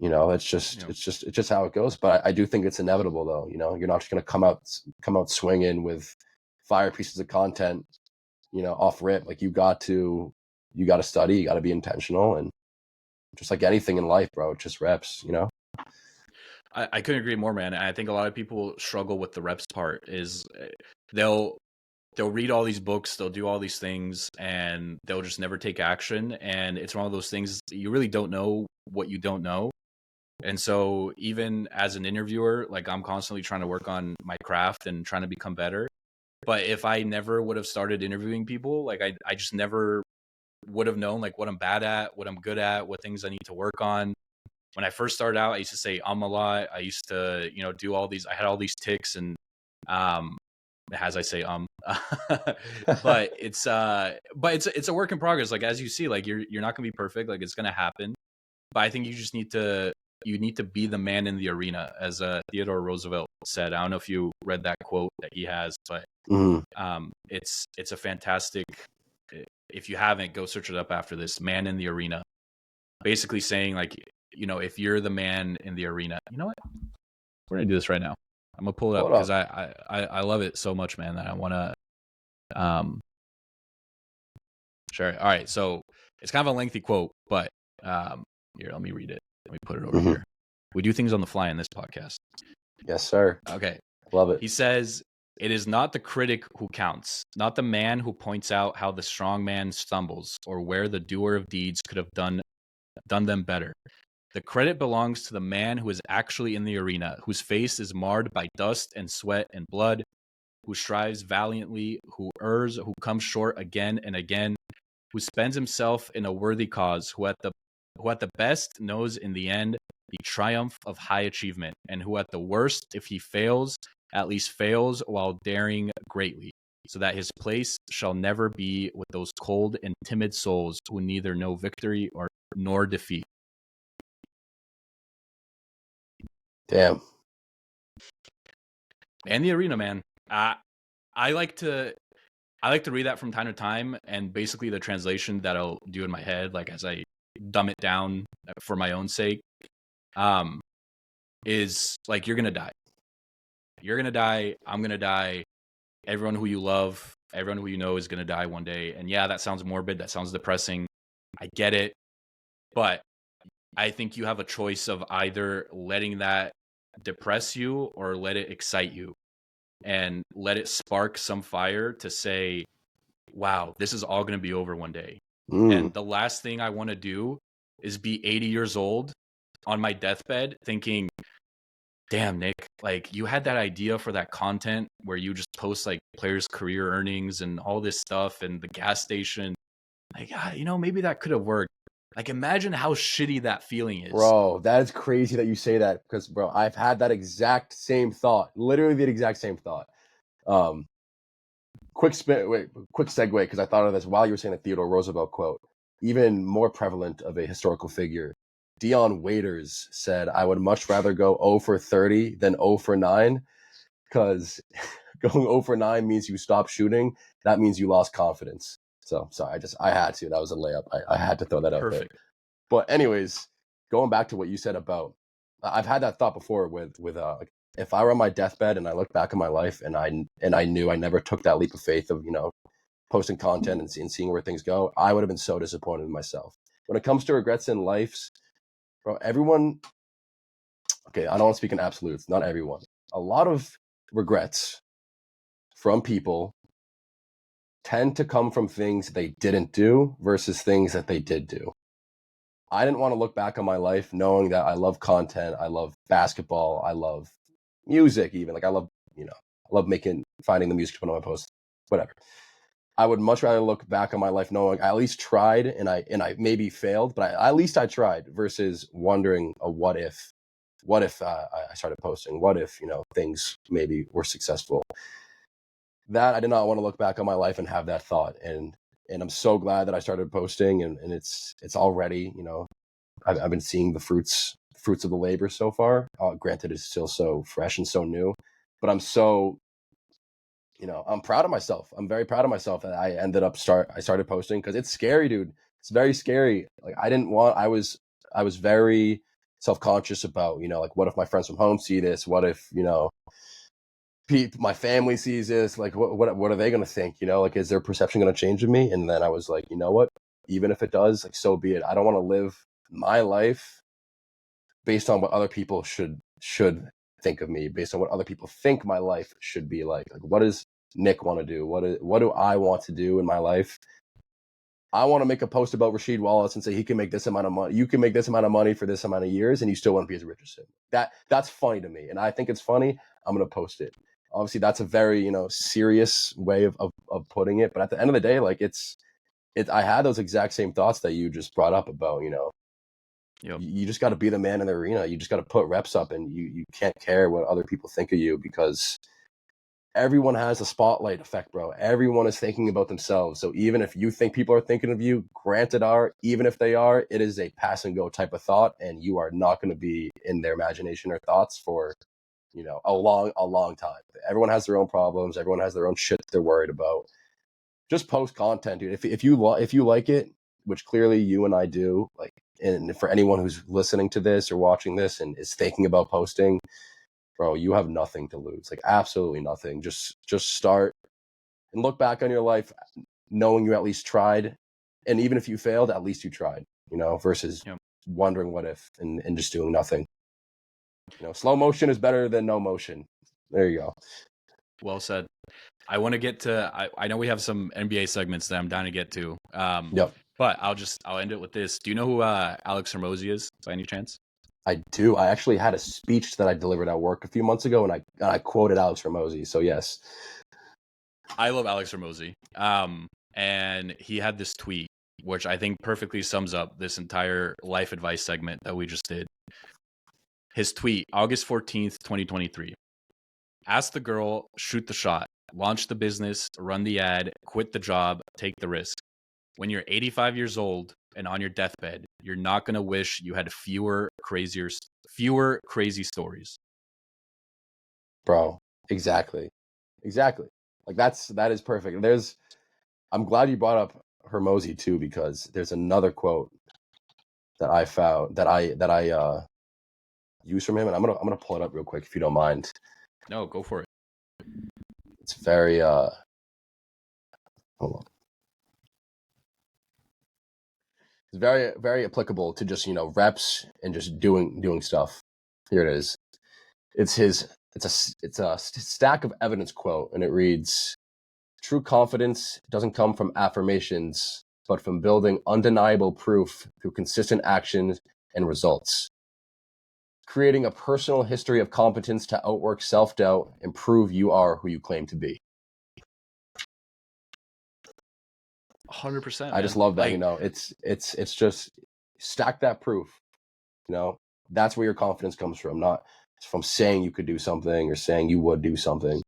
it's just how it goes. But I do think it's inevitable, though. You're not just going to come out swinging with fire pieces of content, off rip. Like, you got to study, you got to be intentional, and just like anything in life, bro, it's just reps. I couldn't agree more, man. I think a lot of people struggle with the reps part. Is they'll read all these books, they'll do all these things, and they'll just never take action. And it's one of those things, you really don't know what you don't know. And so even as an interviewer, like, I'm constantly trying to work on my craft and trying to become better. But if I never would have started interviewing people, like, I just never would have known like what I'm bad at, what I'm good at, what things I need to work on. When I first started out, I used to say a lot. I used to, do all these, I had all these tics, and as I say but it's a work in progress. Like, as you see, like, you're not gonna be perfect, like, it's gonna happen. But I think you just need to be the man in the arena, as Theodore Roosevelt said. I don't know if you read that quote that he has, but it's a fantastic. If you haven't, go search it up after this. Man in the arena, basically saying, like, if you're the man in the arena, you know what? We're gonna do this right now. I'm gonna pull it up because I love it so much, man, that I want to share it. All right, so it's kind of a lengthy quote, but here, let me read it. Let me put it over here. We do things on the fly in this podcast. Yes, sir. Okay. Love it. He says, "It is not the critic who counts, not the man who points out how the strong man stumbles or where the doer of deeds could have done them better. The credit belongs to the man who is actually in the arena, whose face is marred by dust and sweat and blood, who strives valiantly, who errs, who comes short again and again, who spends himself in a worthy cause, who at the best knows in the end the triumph of high achievement, and who at the worst, if he fails, at least fails while daring greatly, so that his place shall never be with those cold and timid souls who neither know victory nor defeat. Damn. And the arena, man. I like to read that from time to time, and basically the translation that I'll do in my head, like as I dumb it down for my own sake, is like, you're gonna die. You're gonna die. I'm gonna die. Everyone who you love, everyone who you know is gonna die one day. And yeah, that sounds morbid. That sounds depressing. I get it, but I think you have a choice of either letting that depress you or let it excite you, and let it spark some fire to say, wow, this is all going to be over one day. And the last thing I want to do is be 80 years old on my deathbed thinking, damn, Nick, like, you had that idea for that content where you just post like players' career earnings and all this stuff and the gas station. Like, maybe that could have worked. Like, imagine how shitty that feeling is. Bro, that is crazy that you say that, because, bro, I've had that exact same thought. Literally the exact same thought. Quick segue, because I thought of this while you were saying the Theodore Roosevelt quote. Even more prevalent of a historical figure, Dion Waiters said, I would much rather go 0 for 30 than 0 for 9, because going 0 for 9 means you stop shooting. That means you lost confidence. So, sorry, I had to. That was a layup. I had to throw that out there. Perfect. But anyways, going back to what you said about, I've had that thought before with like, if I were on my deathbed and I look back at my life and I knew I never took that leap of faith of, posting content and seeing where things go, I would have been so disappointed in myself. When it comes to regrets in life, bro, everyone, okay, I don't want to speak in absolutes, not everyone. A lot of regrets from people tend to come from things they didn't do versus things that they did do. I didn't want to look back on my life knowing that I love content, I love basketball, I love music even. Like, I love finding the music to put on my post, whatever. I would much rather look back on my life knowing I at least tried and I maybe failed, but at least I tried, versus wondering what if I started posting, what if, things maybe were successful. That I did not want to look back on my life and have that thought. And I'm so glad that I started posting, and it's already, I've been seeing the fruits of the labor so far. Granted, it's still so fresh and so new, but I'm so, I'm proud of myself. I'm very proud of myself that I started posting, because it's scary, dude. It's very scary. Like, I was very self-conscious about, like, what if my friends from home see this? What if, my family sees this? Like, what are they going to think? Like, is their perception going to change of me? And then I was like, you know what? Even if it does, like, so be it. I don't want to live my life based on what other people should think of me, based on what other people think my life should be like. Like, what does Nick want to do? What do I want to do in my life? I want to make a post about Rasheed Wallace and say he can make this amount of money. You can make this amount of money for this amount of years, and you still want to be as rich as him. That's funny to me, and I think it's funny. I'm going to post it. Obviously, that's a very, serious way of putting it. But at the end of the day, like, I had those exact same thoughts that you just brought up about, Yep. You just got to be the man in the arena. You just got to put reps up, and you can't care what other people think of you, because everyone has a spotlight effect, bro. Everyone is thinking about themselves. So even if you think people are thinking of you, even if they are, it is a pass and go type of thought, and you are not going to be in their imagination or thoughts for, a long time. Everyone has their own problems. Everyone has their own shit that they're worried about. Just post content, dude. If you like it, which clearly you and I do, like, and for anyone who's listening to this or watching this and is thinking about posting, bro, you have nothing to lose. Like, absolutely nothing. Just start and look back on your life knowing you at least tried. And even if you failed, at least you tried, versus wondering what if and just doing nothing. Slow motion is better than no motion. There you go. Well said. I want to get to, I know we have some NBA segments that I'm down to get to. Yep. But I'll end it with this. Do you know who Alex Hormozi is by any chance? I do. I actually had a speech that I delivered at work a few months ago, and I quoted Alex Hormozi. So yes, I love Alex Hormozi. And he had this tweet which I think perfectly sums up this entire life advice segment that we just did. His tweet, August 14th, 2023. Ask the girl, shoot the shot, launch the business, run the ad, quit the job, take the risk. When you're 85 years old and on your deathbed, you're not going to wish you had fewer crazy stories. Bro, exactly. Like that is perfect. I'm glad you brought up Hermosi too, because there's another quote that I found that I use from him, and I'm gonna pull it up real quick if you don't mind. No, go for it. It's very hold on. It's very, very applicable to just, reps and just doing stuff. Here it is. It's a stack of evidence quote, and it reads, "True confidence doesn't come from affirmations, but from building undeniable proof through consistent actions and results. Creating a personal history of competence to outwork self-doubt and prove you are who you claim to be." 100%. I just love that. It's just stack that proof. That's where your confidence comes from, not from saying you could do something or saying you would do something.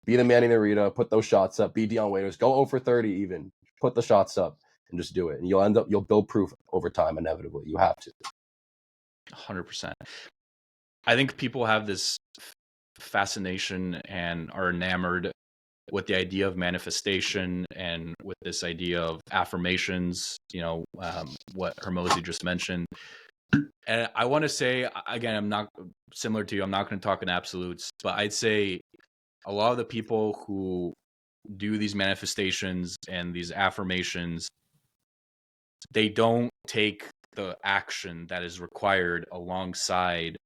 Be the Manny Narita, put those shots up, be Dion Waiters, go 0 for 30 even, put the shots up and just do it. And you'll build proof over time, inevitably. You have to. 100%. I think people have this fascination and are enamored with the idea of manifestation and with this idea of affirmations, what Hermosi just mentioned. And I want to say, again, I'm not similar to you. I'm not going to talk in absolutes, but I'd say a lot of the people who do these manifestations and these affirmations, they don't take the action that is required alongside,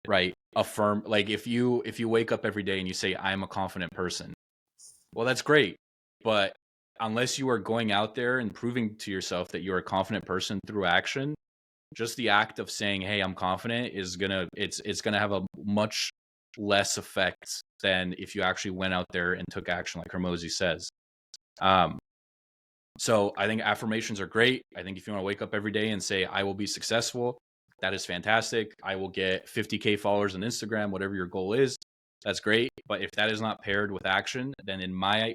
right? Affirm, like if you wake up every day and you say, I'm a confident person, well, that's great. But unless you are going out there and proving to yourself that you're a confident person through action, just the act of saying, hey, I'm confident is it's gonna have a much less effect than if you actually went out there and took action, like Hermosi says. So I think affirmations are great. I think if you want to wake up every day and say, I will be successful, that is fantastic. I will get 50K followers on Instagram, whatever your goal is. That's great. But if that is not paired with action, then in my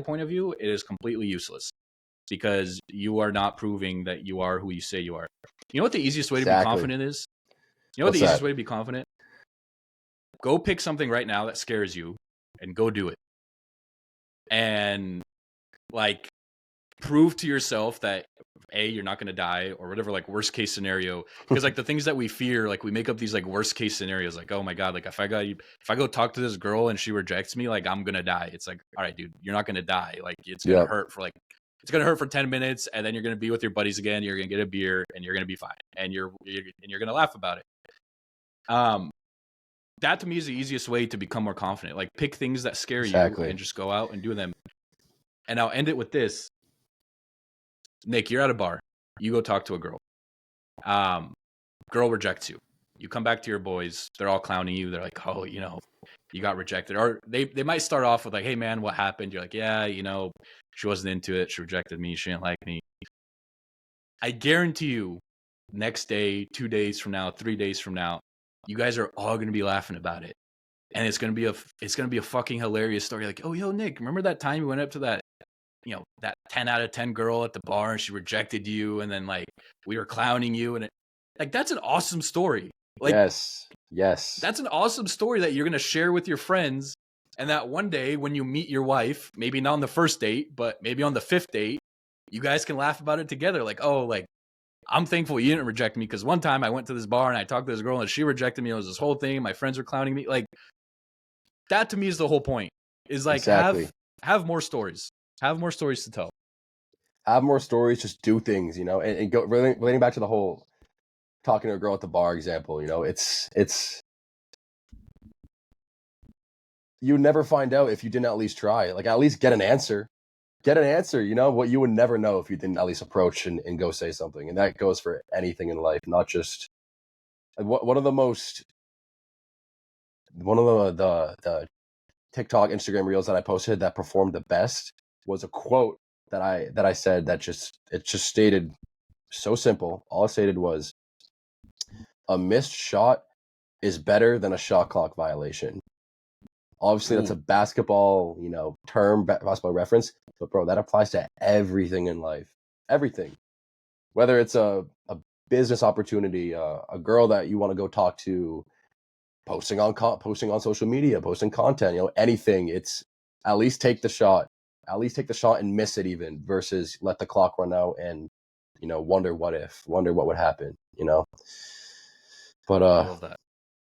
point of view, it is completely useless, because you are not proving that you are who you say you are. You know what the easiest way to be confident is? You know what the easiest way to be confident? Go pick something right now that scares you and go do it. And like prove to yourself that A, you're not going to die, or whatever, like worst case scenario. Because like the things that we fear, like we make up these like worst case scenarios, like, oh my God, like if I go talk to this girl and she rejects me, like I'm going to die. It's like, all right, dude, you're not going to die. Like it's going to hurt for it's going to hurt for 10 minutes, and then you're going to be with your buddies again. You're going to get a beer and you're going to be fine. And you're going to laugh about it. That to me is the easiest way to become more confident. Like pick things that scare you and just go out and do them. And I'll end it with this. Nick, you're at a bar. You go talk to a girl. Girl rejects you. You come back to your boys. They're all clowning you. They're like, oh, you got rejected. Or they might start off with like, hey, man, what happened? You're like, yeah, she wasn't into it. She rejected me. She didn't like me. I guarantee you, next day, 2 days from now, 3 days from now, you guys are all going to be laughing about it. And it's going to be a fucking hilarious story. Like, oh, yo, Nick, remember that time you went up to that, that 10 out of 10 girl at the bar and she rejected you, and then like we were clowning you, and that's an awesome story. Like, yes, that's an awesome story that you're going to share with your friends. And that one day when you meet your wife, maybe not on the first date, but maybe on the 5th date, you guys can laugh about it together. Like, oh, like I'm thankful you didn't reject me, because one time I went to this bar and I talked to this girl and she rejected me. It was this whole thing. My friends were clowning me. Like, that to me is the whole point, is like have more stories. Have more stories to tell. Have more stories. Just do things, and go relating back to the whole talking to a girl at the bar example. It's you would never find out if you didn't at least try. Like, at least get an answer. What you would never know if you didn't at least approach and go say something. And that goes for anything in life, not just one of the TikTok, Instagram reels that I posted that performed the best was a quote I said that it just stated so simple. All it stated was a missed shot is better than a shot clock violation. Obviously, that's a basketball, term, basketball reference. But bro, that applies to everything in life. Everything. Whether it's a business opportunity, a girl that you want to go talk to, posting on social media, posting content, anything. It's at least take the shot. At least take the shot and miss it even versus let the clock run out and, wonder what would happen, But I love that.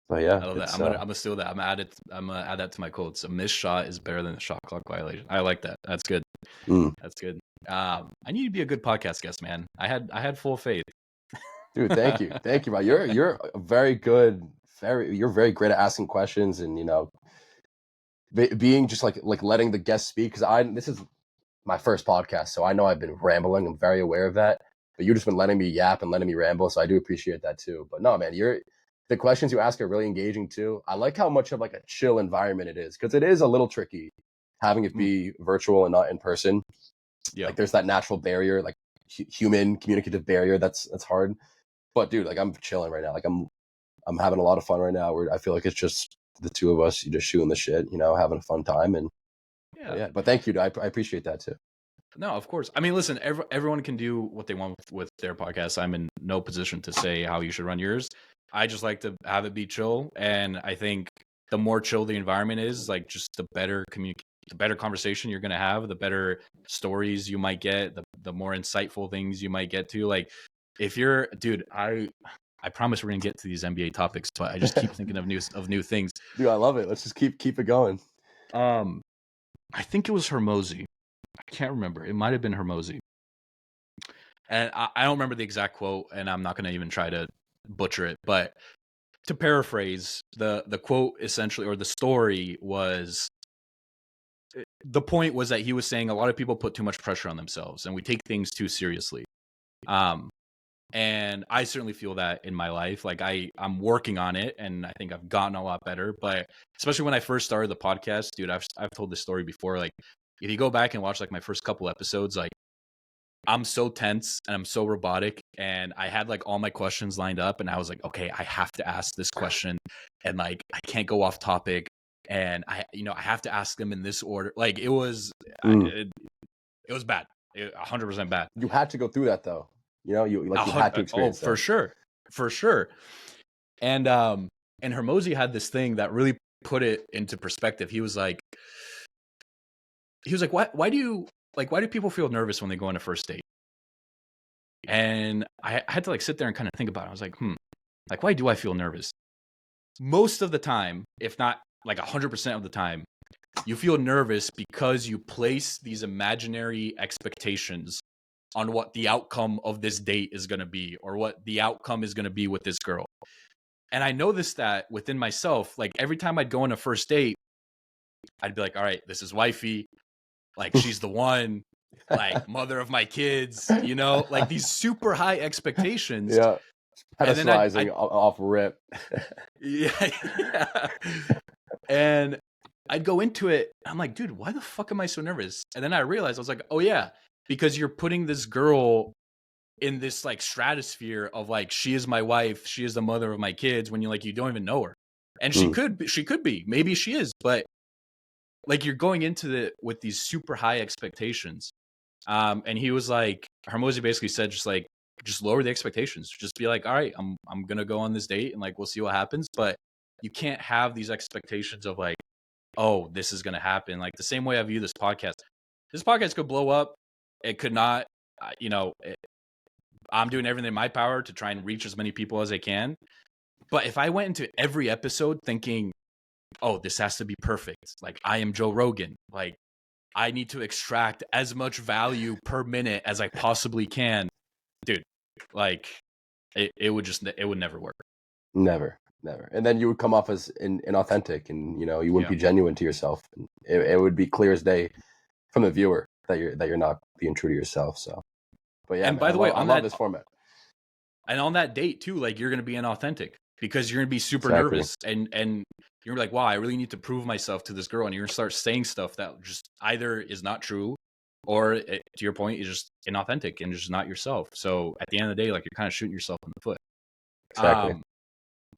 But yeah, I love that. I'm gonna steal that. I'm gonna add that to my quotes. A missed shot is better than a shot clock violation. I like that. That's good. That's good. I need to be a good podcast guest, man. I had full faith. Dude, thank you, bro. You're very good. You're very great at asking questions and being just like letting the guests speak. Because this is my first podcast, so I know I've been rambling. I'm very aware of that. But you've just been letting me yap and letting me ramble, so I do appreciate that too. But no, man, the questions you ask are really engaging too. I like how much of like a chill environment it is, because it is a little tricky having it be virtual and not in person. Yeah, like there's that natural barrier, like human communicative barrier that's hard. But dude, like I'm chilling right now. Like I'm having a lot of fun right now. I feel like it's just the two of us, just shooting the shit, having a fun time. And yeah. But thank you, dude. I appreciate that too. No, of course. I mean, listen, everyone can do what they want with their podcast. I'm in no position to say how you should run yours. I just like to have it be chill. And I think the more chill the environment is, like just the better conversation you're going to have, the better stories you might get, the more insightful things you might get to. Like if you're, dude, I promise we're going to get to these NBA topics, but I just keep thinking of new things. Dude, I love it. Let's just keep it going. I think it was Hermosi. I can't remember. It might have been Hermosi. And I don't remember the exact quote, and I'm not going to even try to butcher it. But to paraphrase, the quote essentially, or the story was, the point was that he was saying a lot of people put too much pressure on themselves, and we take things too seriously. And I certainly feel that in my life. Like I'm working on it, and I think I've gotten a lot better. But especially when I first started the podcast, dude, I've told this story before. Like if you go back and watch like my first couple episodes, like I'm so tense and I'm so robotic, and I had like all my questions lined up, and I was like, okay, I have to ask this question, and like I can't go off topic, and I have to ask them in this order. Like it was it was bad. 100% bad. You had to go through that though. You had to experience that. For sure. And Hermosi had this thing that really put it into perspective. He was like, why do people feel nervous when they go on a first date? And I had to like sit there and kind of think about it. I was like, like why do I feel nervous? Most of the time, if not like 100% of the time, you feel nervous because you place these imaginary expectations on what the outcome of this date is going to be, or what the outcome is going to be with this girl. And I noticed that within myself, like every time I'd go on a first date, I'd be like, all right, this is wifey. Like she's the one, like mother of my kids, like these super high expectations. Yeah. Pedestalizing off rip. Yeah. And I'd go into it. I'm like, dude, why the fuck am I so nervous? And then I realized I was like, oh yeah, because you're putting this girl in this like stratosphere of like, she is my wife, she is the mother of my kids, when you don't even know her. And she could be, maybe she is, but like you're going into it with these super high expectations. And he was like, Hermosi basically said, just lower the expectations. Just be like, all right, I'm going to go on this date and like, we'll see what happens. But you can't have these expectations of like, oh, this is going to happen. Like the same way I view this podcast. This podcast could blow up. It could not, I'm doing everything in my power to try and reach as many people as I can. But if I went into every episode thinking, oh, this has to be perfect, like I am Joe Rogan, like I need to extract as much value per minute as I possibly can, dude, like it would never work. Never. And then you would come off as inauthentic, and you wouldn't be genuine to yourself. And it would be clear as day from the viewer that you're not being true to yourself. So, but yeah. And by the way, I love this format. And on that date too, like you're going to be inauthentic because you're going to be super nervous, and you're like, wow, I really need to prove myself to this girl, and you're going to start saying stuff that just either is not true, or to your point, you're just inauthentic and just not yourself. So at the end of the day, like, you're kind of shooting yourself in the foot. Exactly.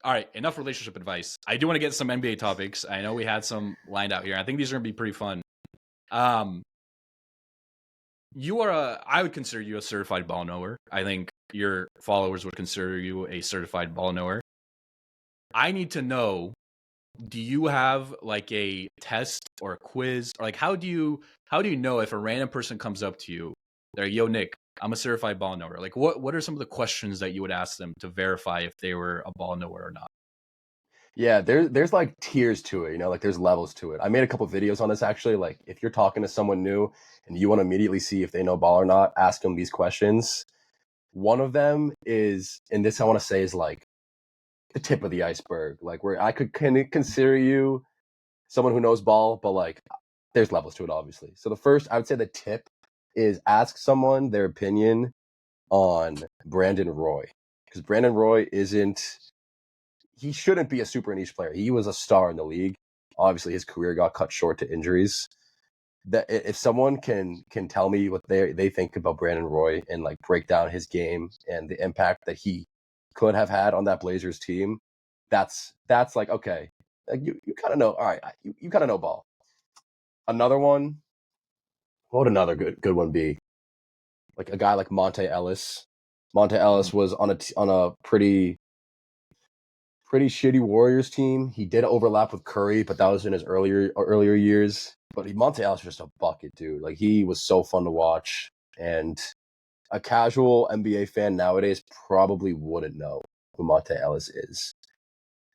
All right, enough relationship advice. I do want to get some NBA topics. I know we had some lined out here. I think these are going to be pretty fun. I would consider you a certified ball knower. I think your followers would consider you a certified ball knower. I need to know, do you have like a test or a quiz, or like how do you know if a random person comes up to you, they're like, yo, Nick, I'm a certified ball knower. Like what are some of the questions that you would ask them to verify if they were a ball knower or not? Yeah, there's like tiers to it, like there's levels to it. I made a couple videos on this actually. Like if you're talking to someone new and you want to immediately see if they know ball or not, ask them these questions. One of them is, and this I want to say is like the tip of the iceberg, like where I could consider you someone who knows ball, but like there's levels to it, obviously. So the first, I would say the tip is ask someone their opinion on Brandon Roy, because Brandon Roy he shouldn't be a super niche player. He was a star in the league. Obviously, his career got cut short to injuries. That if someone can tell me what they think about Brandon Roy and like break down his game and the impact that he could have had on that Blazers team, that's like, okay, like you kind of know. All right, you kind of know ball. Another one, what would another good one be? Like a guy like Monte Ellis. Monte Ellis was on a pretty shitty Warriors team. He did overlap with Curry, but that was in his earlier years. But Monte Ellis was just a bucket, dude. Like he was so fun to watch, and a casual NBA fan nowadays probably wouldn't know who Monte Ellis is.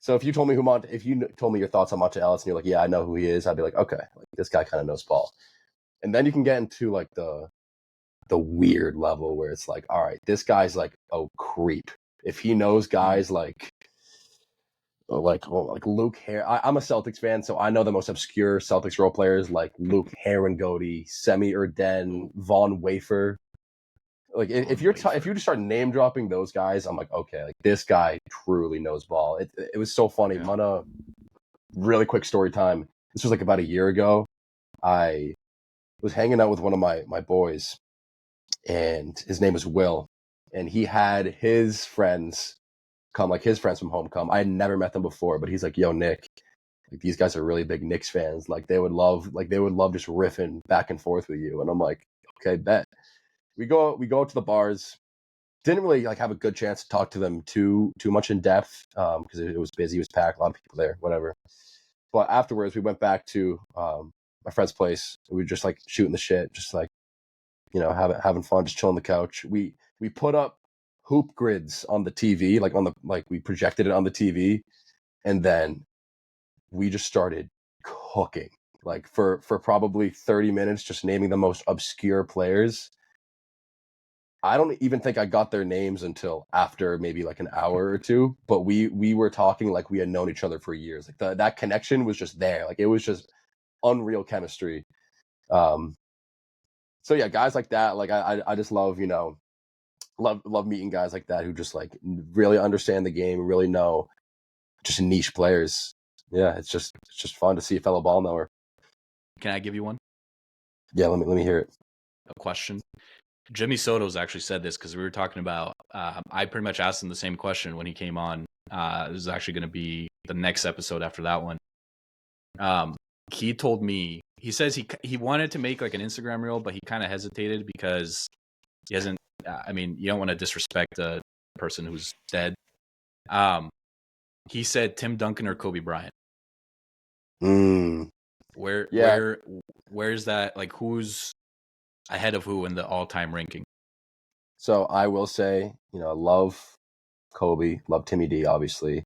So if you told me your thoughts on Monte Ellis and you're like, yeah, I know who he is, I'd be like, okay, like, this guy kind of knows ball. And then you can get into like the weird level where it's like, all right, this guy's like a creep. If he knows guys like Luke Hare. I'm a Celtics fan, so I know the most obscure Celtics role players like Luke Herringody, Semi Erden, Von Wafer. Like if you just start name dropping those guys, I'm like, okay, like this guy truly knows ball. It was so funny. Yeah. Mana, really quick story time. This was like about a year ago. I was hanging out with one of my boys, and his name was Will, and he had his friends come, like his friends from home come. I had never met them before, but he's like, yo, Nick, like these guys are really big Knicks fans. Like they would love just riffing back and forth with you. And I'm like, okay, bet. We go to the bars. Didn't really like have a good chance to talk to them too much in depth because it was busy, it was packed, a lot of people there, whatever. But afterwards, we went back to my friend's place. We were just like shooting the shit, just like having fun, just chilling on the couch. We put up hoop grids on the TV, like we projected it on the TV, and then we just started cooking, like for probably 30 minutes, just naming the most obscure players. I don't even think I got their names until after maybe like an hour or two, but we were talking like we had known each other for years. Like that connection was just there. Like it was just unreal chemistry. So yeah, guys like that, like I just love, love meeting guys like that who just like really understand the game, really know just niche players. Yeah, it's just fun to see a fellow ball knower. Can I give you one? Yeah, let me hear it. A question. Jimmy Soto's actually said this because we were talking about. I pretty much asked him the same question when he came on. This is actually going to be the next episode after that one. He told me, he says he wanted to make like an Instagram reel, but he kind of hesitated because he hasn't. I mean, you don't want to disrespect a person who's dead. He said Tim Duncan or Kobe Bryant. Where's that? Like, who's ahead of who in the all-time ranking? So I will say, I love Kobe, love Timmy D, obviously.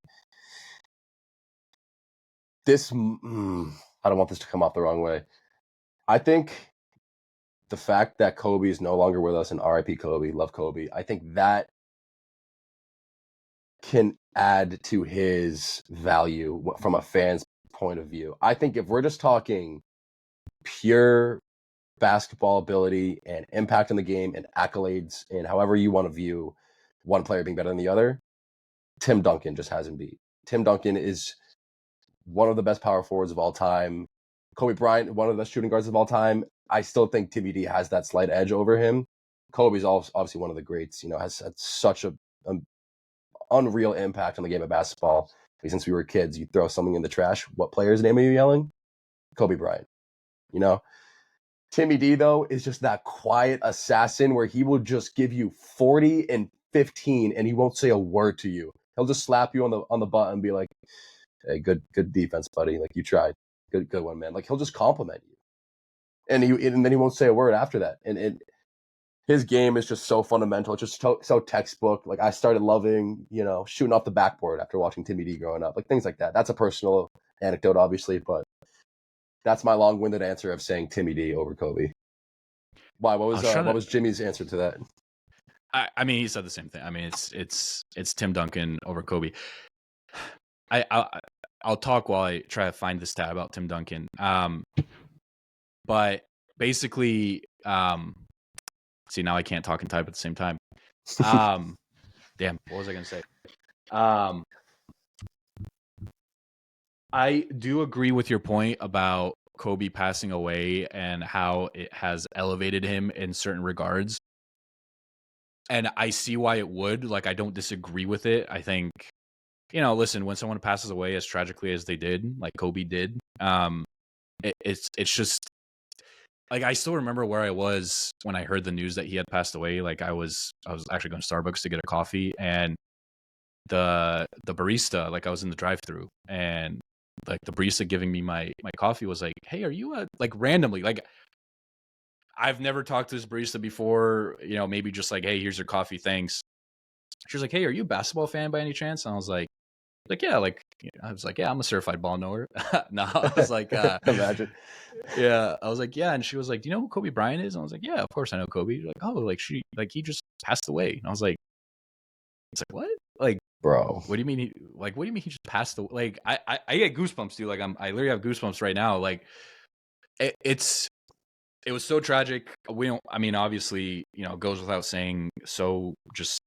I don't want this to come off the wrong way. I think the fact that Kobe is no longer with us, and RIP Kobe, love Kobe, I think that can add to his value from a fan's point of view. I think if we're just talking pure basketball ability and impact on the game and accolades and however you want to view one player being better than the other, Tim Duncan just hasn't beat. Tim Duncan is one of the best power forwards of all time. Kobe Bryant, one of the best shooting guards of all time. I still think Timmy D has that slight edge over him. Kobe's also obviously one of the greats. Has had such a unreal impact on the game of basketball. Since we were kids, you throw something in the trash. What player's name are you yelling? Kobe Bryant. Timmy D, though, is just that quiet assassin where he will just give you 40 and 15 and he won't say a word to you. He'll just slap you on the butt and be like, hey, good defense, buddy. Like, you tried. Good one, man. Like, he'll just compliment you. And then he won't say a word after that. And his game is just so fundamental. It's just so textbook. Like, I started loving, shooting off the backboard after watching Timmy D growing up. Like, things like that. That's a personal anecdote, obviously, but that's my long-winded answer of saying Timmy D over Kobe. Why? What was Jimmy's answer to that? I mean, he said the same thing. I mean, it's Tim Duncan over Kobe. I'll talk while I try to find the stat about Tim Duncan. But basically, see, now I can't talk and type at the same time. Damn, what was I going to say? I do agree with your point about Kobe passing away and how it has elevated him in certain regards. And I see why it would. Like, I don't disagree with it. I think, listen, when someone passes away as tragically as they did, like Kobe did, it's just, like, I still remember where I was when I heard the news that he had passed away. Like, I was actually going to Starbucks to get a coffee, and the barista, like, I was in the drive-thru, and like the barista giving me my coffee was like, hey, are you like randomly, like, I've never talked to this barista before, maybe just like, hey, here's your coffee, thanks. She was like, hey, are you a basketball fan by any chance? And I was like, yeah, like, I was like, yeah, I'm a certified ball knower. No, I was like, imagine. Yeah, I was like, yeah, and she was like, do you know who Kobe Bryant is? And I was like, yeah, of course I know Kobe. Like, oh, like he just passed away. And I was like, it's like, what? Like, bro, what do you mean? What do you mean he just passed away? Like, I get goosebumps, dude. Like, I literally have goosebumps right now. Like, it was so tragic. We don't, I mean, obviously, it goes without saying, so just,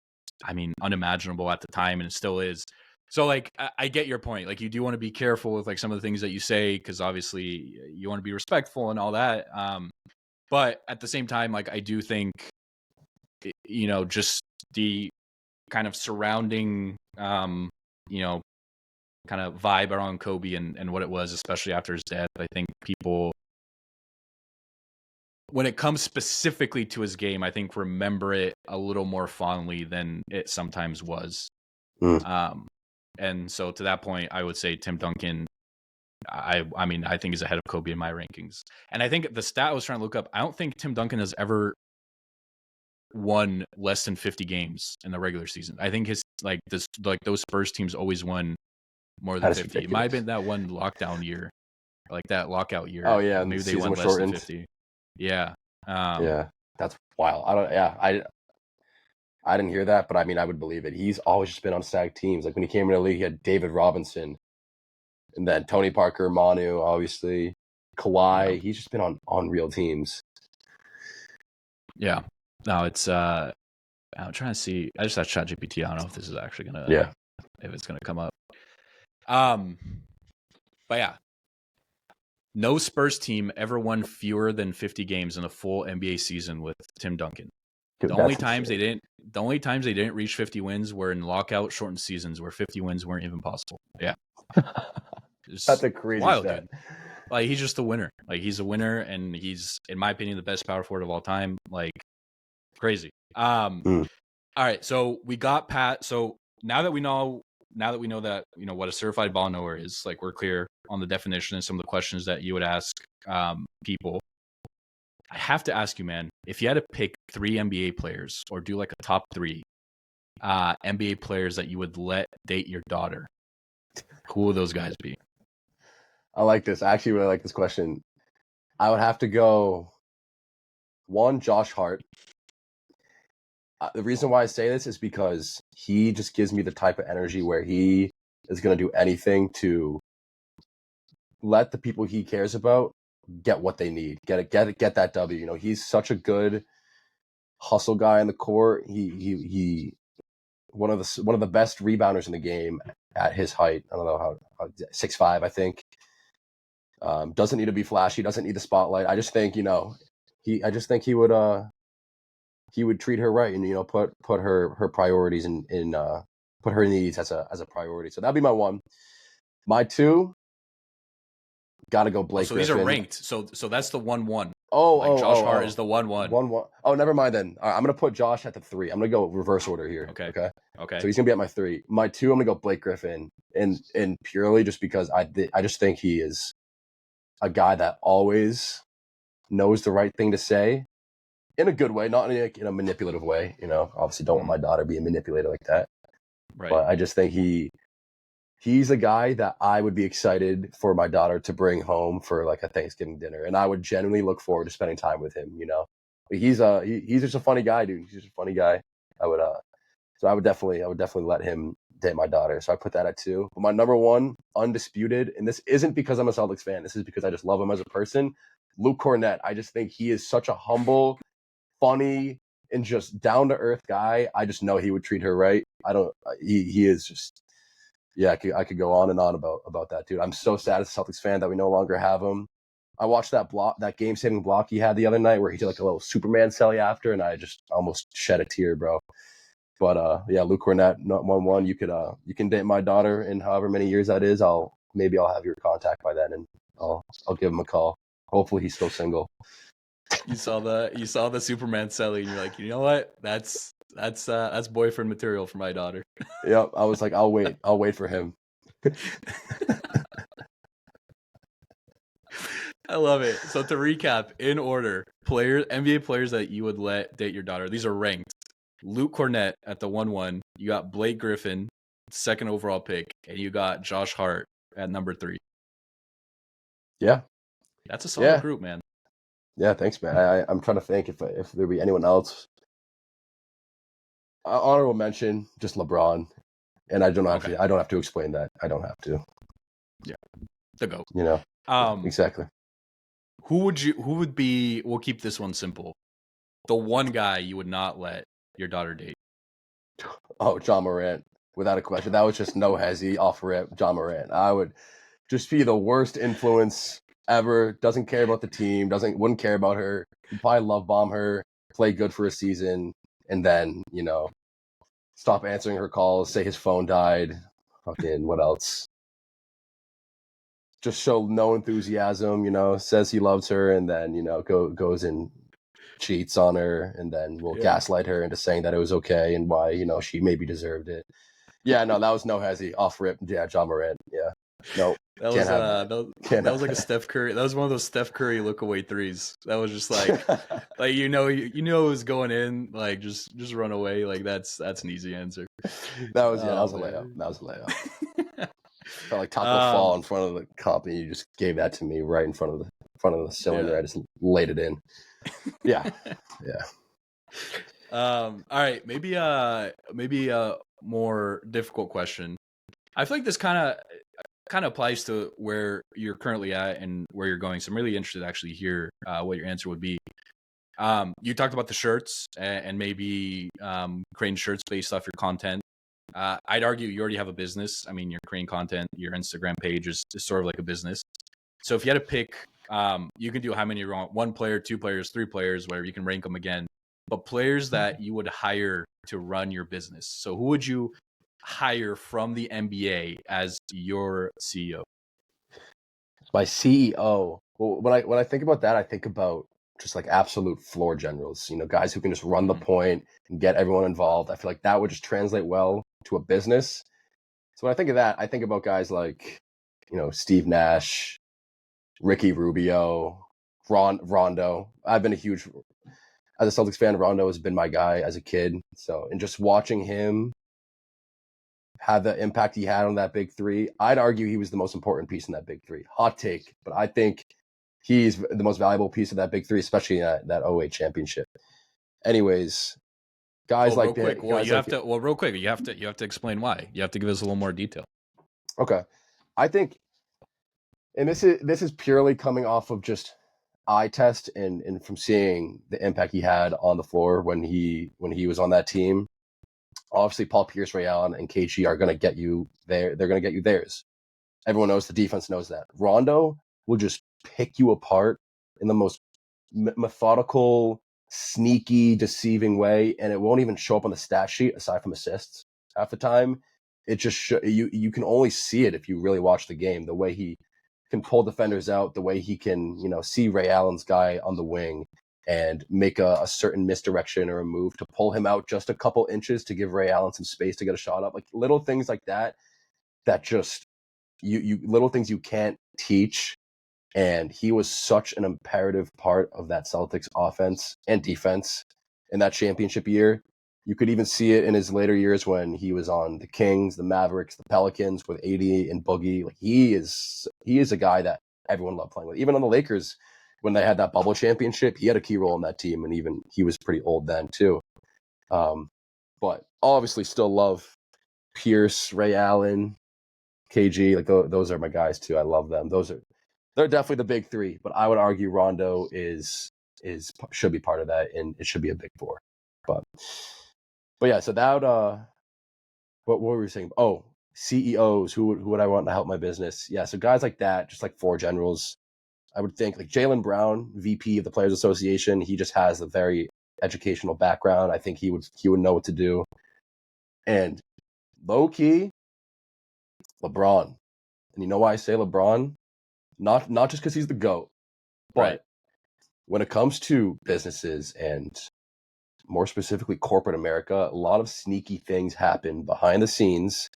I mean, unimaginable at the time, and it still is. So, like, I get your point. Like, you do want to be careful with, like, some of the things that you say, because obviously you want to be respectful and all that. But at the same time, like, I do think, just the kind of surrounding, kind of vibe around Kobe and what it was, especially after his death. I think people, when it comes specifically to his game, I think remember it a little more fondly than it sometimes was. And so to that point, I would say Tim Duncan, I mean, I think he's ahead of Kobe in my rankings. And I think the stat I was trying to look up, I don't think Tim Duncan has ever won less than 50 games in the regular season. I think those Spurs teams always won more than 50. It might have been that one lockdown year, like that lockout year. Oh yeah, maybe they won less than 50. Yeah. Yeah, that's wild. I didn't hear that, but I mean, I would believe it. He's always just been on stacked teams. Like, when he came into the league, he had David Robinson, and then Tony Parker, Manu, obviously, Kawhi. Yeah. He's just been on real teams. Yeah. No, it's I'm trying to see. I just had ChatGPT. I don't know if this is actually gonna if it's gonna come up. But yeah. No Spurs team ever won fewer than 50 games in a full NBA season with Tim Duncan. Dude, the only times they didn't reach 50 wins were in lockout shortened seasons where 50 wins weren't even possible. Yeah. That's a crazy wild, stat. Dude. Like, he's just a winner. Like, he's a winner, and he's, in my opinion, the best power forward of all time. Like, crazy. All right, so we got Pat. So now that we know that, what a certified ball knower is, like, we're clear on the definition and some of the questions that you would ask people. I have to ask you, man, if you had to pick 3 NBA players or do like a top 3 NBA players that you would let date your daughter, who will those guys be? I like this. I actually really like this question. I would have to go 1, Josh Hart. The reason why I say this is because he just gives me the type of energy where he is going to do anything to let the people he cares about get what they need, get that W. He's such a good hustle guy in the court. He one of the best rebounders in the game at his height. I don't know how 6'5", I think. Doesn't need to be flashy, doesn't need the spotlight. I just think, I just think he would treat her right and put her priorities in put her needs as a priority. So that'd be my one. My two, gotta go Blake So Griffin. these are ranked. So that's the 1-1. Oh, Josh Hart is the 1-1. 1-1. Oh, never mind then. All right, I'm gonna put Josh at the 3. I'm gonna go reverse order here. Okay. So he's gonna be at my 3. My 2, I'm gonna go Blake Griffin, and purely just because I just think he is a guy that always knows the right thing to say, in a good way, not in a manipulative way. Obviously, don't want my daughter being manipulated like that. Right. But I just think he's a guy that I would be excited for my daughter to bring home for like a Thanksgiving dinner, and I would genuinely look forward to spending time with him. He's just a funny guy, dude. He's just a funny guy. So I would definitely let him date my daughter. So I put that at 2. But my number 1, undisputed, and this isn't because I'm a Celtics fan. This is because I just love him as a person. Luke Cornett. I just think he is such a humble, funny, and just down to earth guy. I just know he would treat her right. He is just. Yeah, I could go on and on about that, dude. I'm so sad as a Celtics fan that we no longer have him. I watched that game-saving block he had the other night where he did like a little Superman celly after, and I just almost shed a tear, bro. But yeah, Luke Cornett, 1-1. You can date my daughter in however many years that is. I'll have your contact by then, and I'll give him a call. Hopefully, he's still single. You saw the Superman celly, and you're like, you know what? That's boyfriend material for my daughter. Yep, I was like, I'll wait for him. I love it. So to recap, in order, NBA players that you would let date your daughter. These are ranked. Luke Cornett at the 1-1. You got Blake Griffin, 2nd overall pick, and you got Josh Hart at number 3. Yeah, that's a solid group, man. Yeah, thanks, man. I'm trying to think if there be anyone else. Honorable mention, just LeBron, and I don't have to explain that. I don't have to. Yeah, the GOAT. Exactly. Who would be? We'll keep this one simple. The one guy you would not let your daughter date. Oh, John Morant, without a question. That was just no hezzy off rip. John Morant. I would just be the worst influence ever. Doesn't care about the team. Wouldn't care about her. He'd probably love bomb her. Play good for a season, and then stop answering her calls. Say his phone died. Fucking what else? Just show no enthusiasm. Says he loves her, and then goes and cheats on her, and then will gaslight her into saying that it was okay and why she maybe deserved it. Yeah, no, that was no hezzy off rip. Yeah, John Morant. Yeah, no, that was like a Steph Curry. That was one of those Steph Curry look away threes. That was just like it was going in. Like just run away. Like that's an easy answer. That was a layup. Felt like Taco Fall in front of the cup, and you just gave that to me right in front of the cylinder. I just laid it in. Yeah. All right, maybe a more difficult question. I feel like this kind of applies to where you're currently at and where you're going. So I'm really interested to actually hear what your answer would be. You talked about the shirts and maybe creating shirts based off your content. I'd argue you already have a business. I mean, you're creating content. Your Instagram page is sort of like a business. So if you had to pick, you can do how many you want: 1 player, 2 players, 3 players, whatever. You can rank them again. But players that you would hire to run your business. So who would you hire from the NBA as your CEO? My CEO. Well, when I think about that, I think about just like absolute floor generals. Guys who can just run the point and get everyone involved. I feel like that would just translate well to a business. So when I think of that, I think about guys like, Steve Nash, Ricky Rubio, Rondo. I've been as a Celtics fan, Rondo has been my guy as a kid. So, and just watching him have the impact he had on that big 3, I'd argue he was the most important piece in that big 3. Hot take, but I think he's the most valuable piece of that big 3, especially in that 08 championship. Anyways, guys like that. Real quick, you have to explain why. You have to give us a little more detail. Okay, I think, and this is purely coming off of just eye test and from seeing the impact he had on the floor when he was on that team. Obviously, Paul Pierce, Ray Allen, and KG are going to get you there. They're going to get you theirs. Everyone knows the defense knows that. Rondo will just pick you apart in the most methodical, sneaky, deceiving way, and it won't even show up on the stat sheet aside from assists half the time. It just you can only see it if you really watch the game. The way he can pull defenders out, the way he can see Ray Allen's guy on the wing and make a certain misdirection or a move to pull him out just a couple inches to give Ray Allen some space to get a shot up. Like little things like that just you little things you can't teach. And he was such an imperative part of that Celtics offense and defense in that championship year. You could even see it in his later years when he was on the Kings, the Mavericks, the Pelicans with AD and Boogie. Like he is a guy that everyone loved playing with. Even on the Lakers, when they had that bubble championship, he had a key role in that team, and even he was pretty old then too. But obviously, still love Pierce, Ray Allen, KG. Like those are my guys too. I love them. They're definitely the big three. But I would argue Rondo should be part of that, and it should be a big four. But yeah, so that what were we saying? Oh, CEOs, who would I want to help my business? Yeah, so guys like that, just like four generals. I would think like Jaylen Brown, VP of the Players Association. He just has a very educational background. I think he would know what to do. And low key, LeBron. And you know why I say LeBron? Not just because he's the GOAT, but right. When it comes to businesses and more specifically corporate America, a lot of sneaky things happen behind the scenes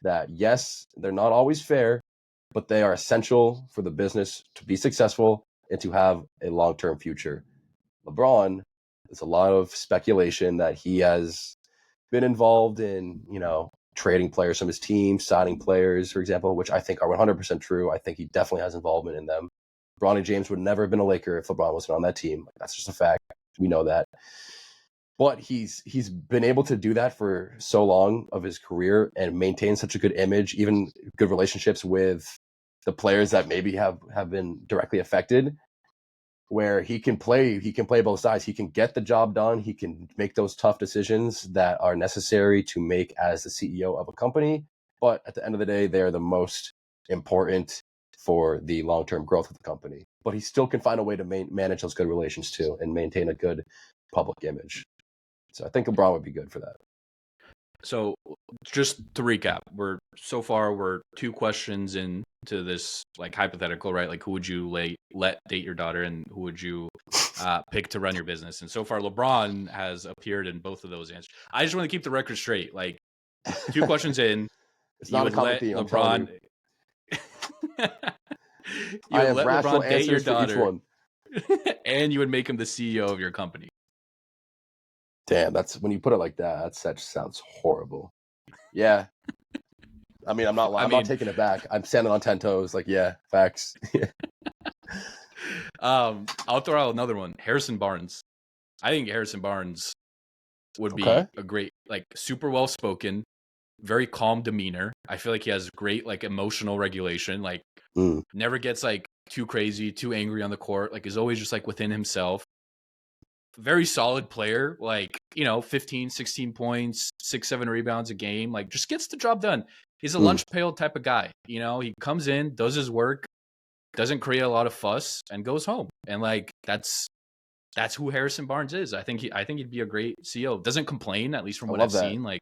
that, yes, they're not always fair, but they are essential for the business to be successful and to have a long-term future. LeBron, there's a lot of speculation that he has been involved in, trading players from his team, signing players, for example, which I think are 100% true. I think he definitely has involvement in them. Bronny James would never have been a Laker if LeBron wasn't on that team. That's just a fact. We know that. But he's been able to do that for so long of his career and maintain such a good image, even good relationships with the players that maybe have been directly affected, where he can play both sides. He can get the job done. He can make those tough decisions that are necessary to make as the CEO of a company. But at the end of the day, they're the most important for the long-term growth of the company. But he still can find a way to manage those good relations too and maintain a good public image. So I think LeBron would be good for that. So just to recap, we're 2 questions into this like hypothetical, right? Like who would you let date your daughter, and who would you pick to run your business? And so far, LeBron has appeared in both of those answers. I just want to keep the record straight. Like 2 questions in, it's not a common theme. LeBron. I have rational answers for each one, and you would make him the CEO of your company. Damn, that's when you put it like that. That sounds horrible. Yeah, I mean, I'm not taking it back. I'm standing on 10 toes. Like, yeah, facts. I'll throw out another one. Harrison Barnes. I think Harrison Barnes would be a great, like, super well spoken, very calm demeanor. I feel like he has great like emotional regulation. Like, never gets like too crazy, too angry on the court. Like, is always just like within himself. Very solid player, like, 15, 16 points, 6, 7 rebounds a game, like just gets the job done. He's a lunch pail type of guy. He comes in, does his work, doesn't create a lot of fuss, and goes home. And like that's who Harrison Barnes is. I think he'd be a great CEO. Doesn't complain, at least from what I've seen. Like,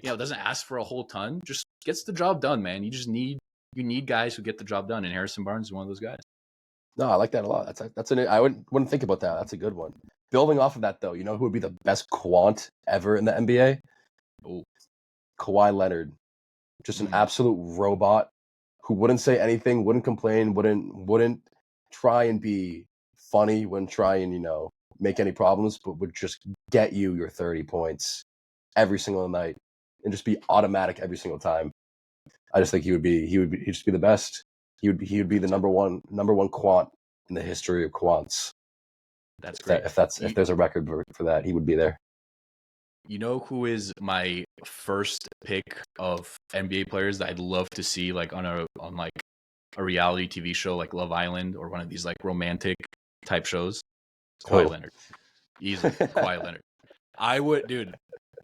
doesn't ask for a whole ton, just gets the job done, man. You need guys who get the job done, and Harrison Barnes is one of those guys. No, I like that a lot. I wouldn't think about that. That's a good one. Building off of that, though, who would be the best quant ever in the NBA? Oh, Kawhi Leonard. Just an absolute robot who wouldn't say anything, wouldn't complain, wouldn't try and be funny, wouldn't try and, make any problems, but would just get you your 30 points every single night and just be automatic every single time. I just think he'd just be the best. He would be the number one quant in the history of quants. That's great. If there's a record for that, he would be there. You know who is my first pick of NBA players that I'd love to see like on a reality TV show like Love Island or one of these like romantic type shows? Kawhi Leonard. Easily. Kawhi Leonard.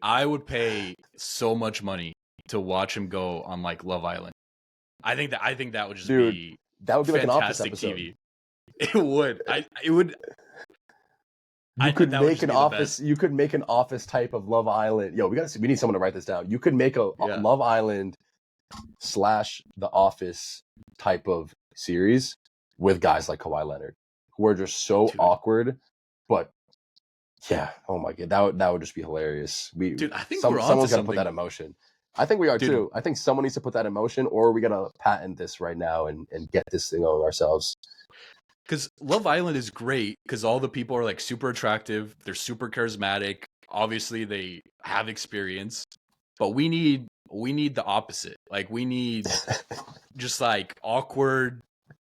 I would pay so much money to watch him go on like Love Island. I think that would just be that would be like an Office fantastic episode. TV. It would. It would. You could That would make just an be the office. best. You could make an office type of Love Island. Yo, we need someone to write this down. You could make a Yeah. Love Island / The Office type of series with guys like Kawhi Leonard, who are just so Dude. awkward. But yeah, oh my god, that would just be hilarious. Dude, I think we're onto Someone's got to put something. that in motion. I think we are Dude. too. I think someone needs to put that in motion, or we gotta patent this right now and get this thing on ourselves. Because Love Island is great because all the people are like super attractive. They're super charismatic. Obviously, they have experience, but we need the opposite. Like we need just like awkward,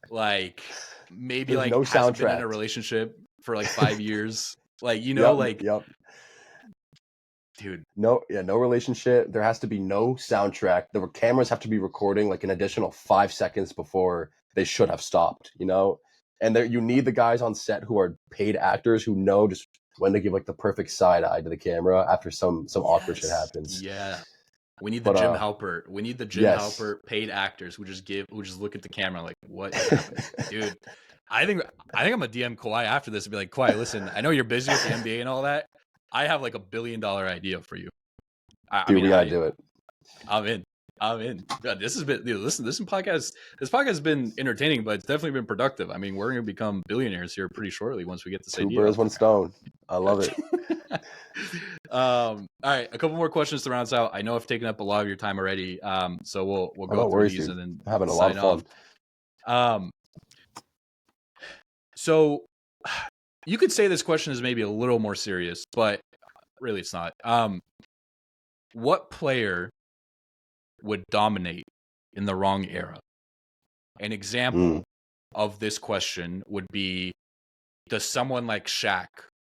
like maybe There's like no hasn't been in soundtrack. a relationship for like 5 years. Like you know, Yep. Dude. No relationship. There has to be no soundtrack. The cameras have to be recording like an additional 5 seconds before they should have stopped, you know? And there, you need the guys on set who are paid actors who know just when to give like the perfect side eye to the camera after some awkward shit happens. Yeah. We need the Jim Halpert. We need the Jim Halpert paid actors who just look at the camera like, what is happening? Dude, I think I'm gonna DM Kawhi after this and be like, Kawhi, listen, I know you're busy with the NBA and all that. I have like $1 billion idea for you. We gotta do it. I'm in. God, this has been this podcast has been entertaining, but it's definitely been productive. I mean, we're gonna become billionaires here pretty shortly once we get this idea. 2 birds, 1 stone. I love it. All right, a couple more questions to round us out. I know I've taken up a lot of your time already, so we'll go through these and then I'm having a lot of fun. So you could say this question is maybe a little more serious, but really it's not. What player would dominate in the wrong era? An example of this question would be, does someone like Shaq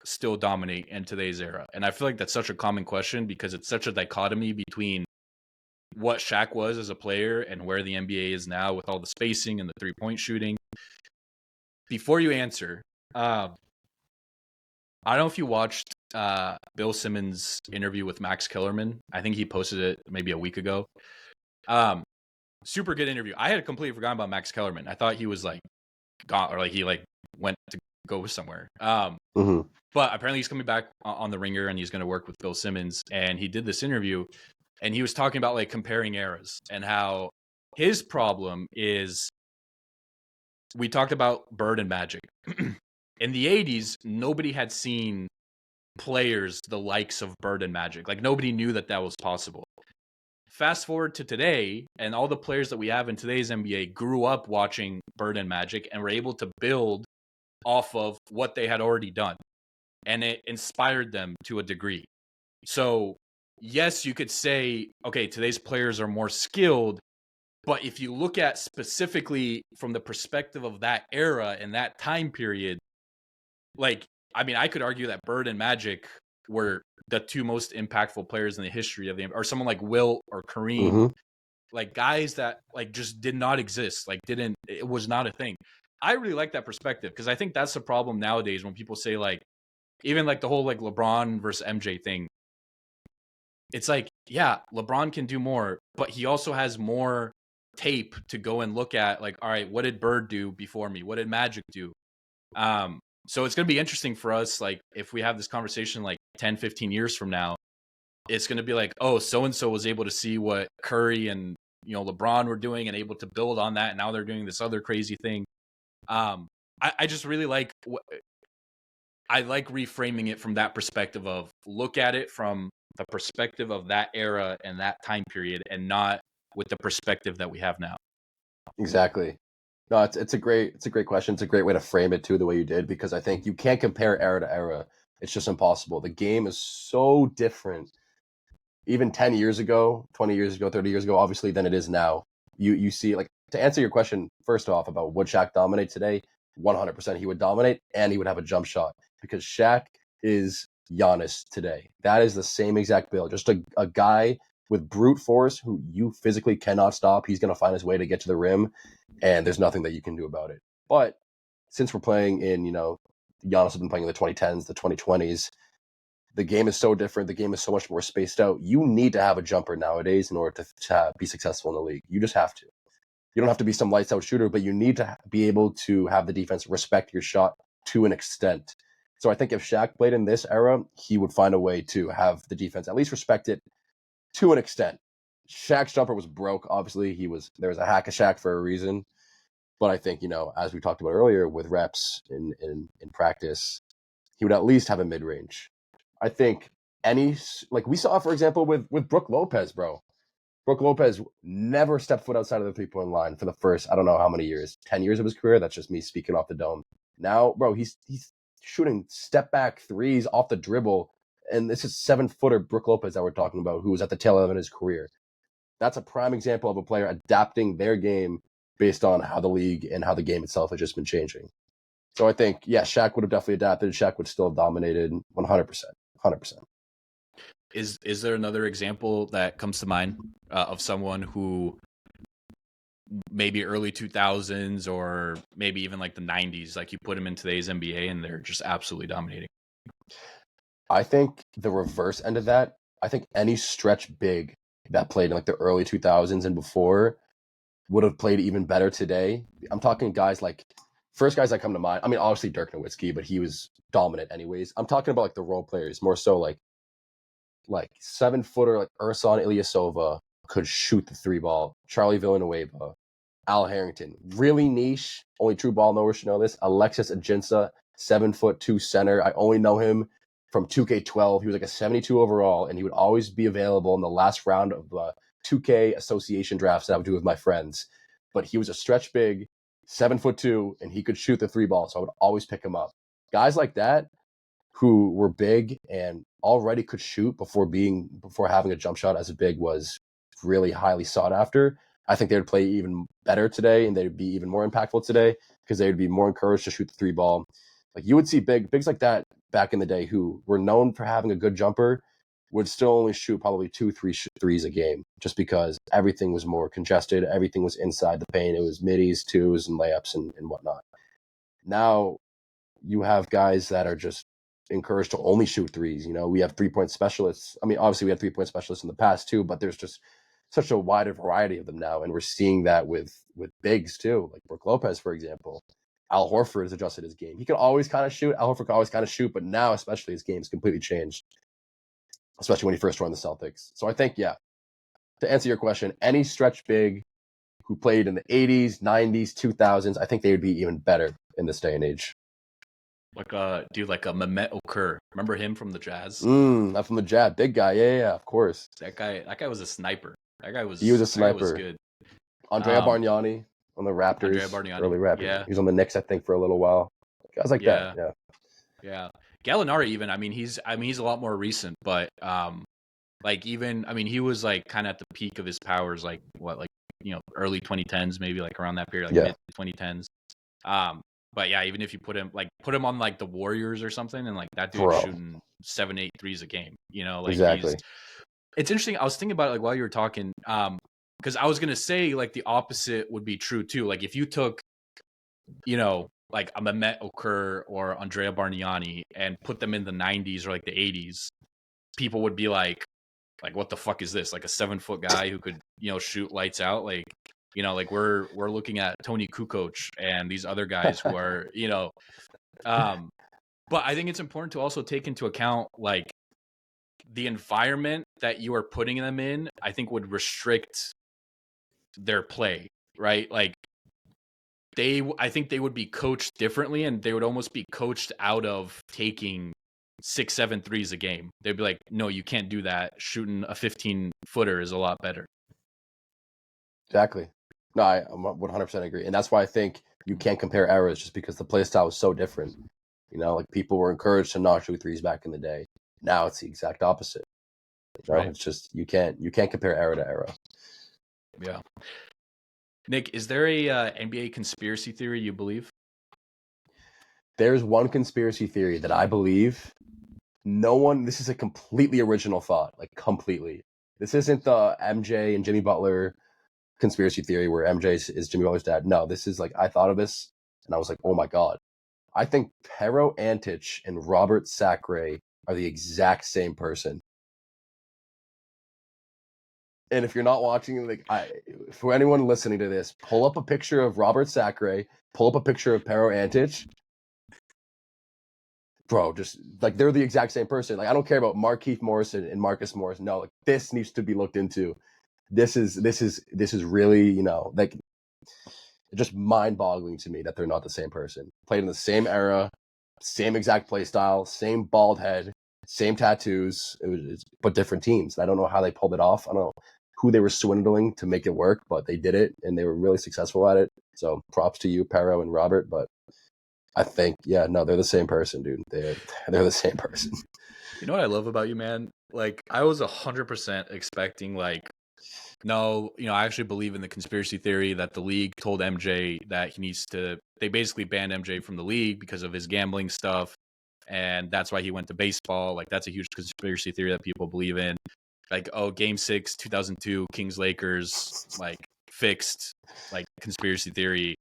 still dominate in today's era? And I feel like that's such a common question because it's such a dichotomy between what Shaq was as a player and where the NBA is now with all the spacing and the three-point shooting. Before you answer, I don't know if you watched Bill Simmons' interview with Max Kellerman. I think he posted it maybe a week ago. Super good interview. I had completely forgotten about Max Kellerman. I thought he was like gone, or like he like went to go somewhere. But apparently he's coming back on the Ringer and he's going to work with Bill Simmons. And he did this interview and he was talking about like comparing eras and how his problem is, we talked about Bird and Magic. In the 80s, nobody had seen players the likes of Bird and Magic. Like nobody knew that was possible. Fast forward to today, and all the players that we have in today's NBA grew up watching Bird and Magic and were able to build off of what they had already done. And it inspired them to a degree. So, yes, you could say, okay, today's players are more skilled, but if you look at specifically from the perspective of that era and that time period, like, I mean, I could argue that Bird and Magic were the two most impactful players in the history of the NBA, or someone like Wilt or Kareem, like guys that like just did not exist, like it was not a thing. I really like that perspective because I think that's the problem nowadays when people say like, even like the whole like LeBron versus MJ thing. It's like, yeah, LeBron can do more, but he also has more tape to go and look at. Like, all right, what did Bird do before me? What did Magic do? So it's going to be interesting for us. Like if we have this conversation like 10, 15 years from now, it's going to be like, oh, so-and-so was able to see what Curry and, LeBron were doing and able to build on that. And now they're doing this other crazy thing. I just really like, I like reframing it from that perspective of look at it from the perspective of that era and that time period and not with the perspective that we have now. Exactly. No, it's a great question. It's a great way to frame it too, the way you did, because I think you can't compare era to era. It's just impossible. The game is so different, even 10 years ago, 20 years ago, 30 years ago, obviously, than it is now. You see, like, to answer your question, first off, about would Shaq dominate today, 100% he would dominate, and he would have a jump shot, because Shaq is Giannis today. That is the same exact build. Just a guy with brute force who you physically cannot stop. He's going to find his way to get to the rim, and there's nothing that you can do about it. But since we're playing in, Giannis has been playing in the 2010s, the 2020s, the game is so different. The game is so much more spaced out. You need to have a jumper nowadays in order to be successful in the league. You just have to. You don't have to be some lights out shooter, but you need to be able to have the defense respect your shot to an extent. So I think if Shaq played in this era, he would find a way to have the defense at least respect it to an extent. Shaq's jumper was broke. Obviously, there was a hack of Shaq for a reason. But I think, as we talked about earlier, with reps in practice, he would at least have a mid range. I think like we saw, for example, with Brook Lopez, bro. Brook Lopez never stepped foot outside of the 3-point line for the first, I don't know how many years, 10 years of his career. That's just me speaking off the dome. Now, bro, he's shooting step back threes off the dribble. And this is 7-footer Brook Lopez that we're talking about, who was at the tail end of his career. That's a prime example of a player adapting their game based on how the league and how the game itself has just been changing. So I think, yeah, Shaq would have definitely adapted. Shaq would still have dominated 100%. 100%. Is there another example that comes to mind of someone who maybe early 2000s or maybe even like the 90s, like you put them in today's NBA and they're just absolutely dominating? I think the reverse end of that, I think any stretch big that played in like the early 2000s and before would have played even better today. I'm talking guys like, first guys that come to mind, I mean, obviously Dirk Nowitzki, but he was dominant anyways. I'm talking about like the role players, more so like 7-footer like Ersan Ilyasova could shoot the 3-ball. Charlie Villanueva, Al Harrington, really niche, only true ball knowers should know this. Alexis Ajinça, 7'2" center. I only know him from 2K12. He was like a 72 overall, and he would always be available in the last round of 2K association drafts that I would do with my friends. But he was a stretch big, 7'2", and he could shoot the 3-ball, so I would always pick him up. Guys like that who were big and already could shoot before having a jump shot as a big was really highly sought after. I think they would play even better today, and they'd be even more impactful today because they would be more encouraged to shoot the 3-ball. Like you would see bigs like that back in the day who were known for having a good jumper would still only shoot probably 2-3 threes a game just because everything was more congested. Everything was inside the paint. It was middies, twos, and layups and whatnot. Now you have guys that are just encouraged to only shoot threes. We have 3-point specialists. I mean, obviously we had 3-point specialists in the past too, but there's just such a wider variety of them now. And we're seeing that with bigs too, like Brook Lopez, for example. Al Horford has adjusted his game. He could always kind of shoot. Al Horford could always kind of shoot, but now especially his game's completely changed, especially when he first joined the Celtics. So I think, yeah, to answer your question, any stretch big who played in the 80s, 90s, 2000s, I think they would be even better in this day and age. Like a Mehmet Okur. Remember him from the Jazz? Not from the Jazz. Big guy. Yeah, of course. That guy was a sniper. He was a sniper. That guy was good. Andrea Bargnani on the Raptors. Early Raptors. Yeah. He was on the Knicks, I think, for a little while. Guys like that. Yeah. Yeah. Gallinari even, he's a lot more recent, but he was like kind of at the peak of his powers, like early 2010s, maybe like around that period, mid 2010s. But yeah, even if you put him on like the Warriors or something, and like that dude's shooting 7-8 threes a game, exactly. It's interesting. I was thinking about it like while you were talking, because I was gonna say like the opposite would be true too. Like if you took, like a Mehmet Okur or Andrea Bargnani and put them in the 90s or like the 80s, people would be like what the fuck is this? Like a 7-foot guy who could shoot lights out, like. Like we're looking at Tony Kukoc and these other guys who are, but I think it's important to also take into account like the environment that you are putting them in, I think would restrict their play, right? Like I think they would be coached differently, and they would almost be coached out of taking 6-7 threes a game. They'd be like, no, you can't do that. Shooting a 15-footer is a lot better. Exactly. No, I 100% agree. And that's why I think you can't compare eras just because the play style was so different. Like people were encouraged to not shoot threes back in the day. Now it's the exact opposite. Right. It's just you can't compare era to era. Yeah. Nick, is there a NBA conspiracy theory you believe? There's one conspiracy theory that I believe this is a completely original thought, like completely. This isn't the MJ and Jimmy Butler conspiracy theory where MJ is Jimmy Butler's dad. No, this is like, I thought of this and I was like, oh my God. I think Pero Antic and Robert Sacre are the exact same person. And if you're not watching, for anyone listening to this, pull up a picture of Robert Sacre, pull up a picture of Pero Antic. bro, just like they're the exact same person. Like I don't care about Markeith Morrison and Marcus Morris. No, like this needs to be looked into. This is really, you know, like just mind-boggling to me that they're not the same person. Played in the same era, same exact play style, same bald head, same tattoos. But different teams. I don't know how they pulled it off. I don't know who they were swindling to make it work, but they did it and they were really successful at it. So props to you, Pero and Robert. But I think, yeah, no, they're the same person, dude. They're the same person. You know what I love about you, man? Like, I was 100% expecting, like, no, you know, I actually believe in the conspiracy theory that the league told MJ that he needs to, they basically banned MJ from the league because of his gambling stuff. And that's why he went to baseball. Like, that's a huge conspiracy theory that people believe in. Like, oh, Game 6, 2002, Kings Lakers, like, fixed, like, conspiracy theory.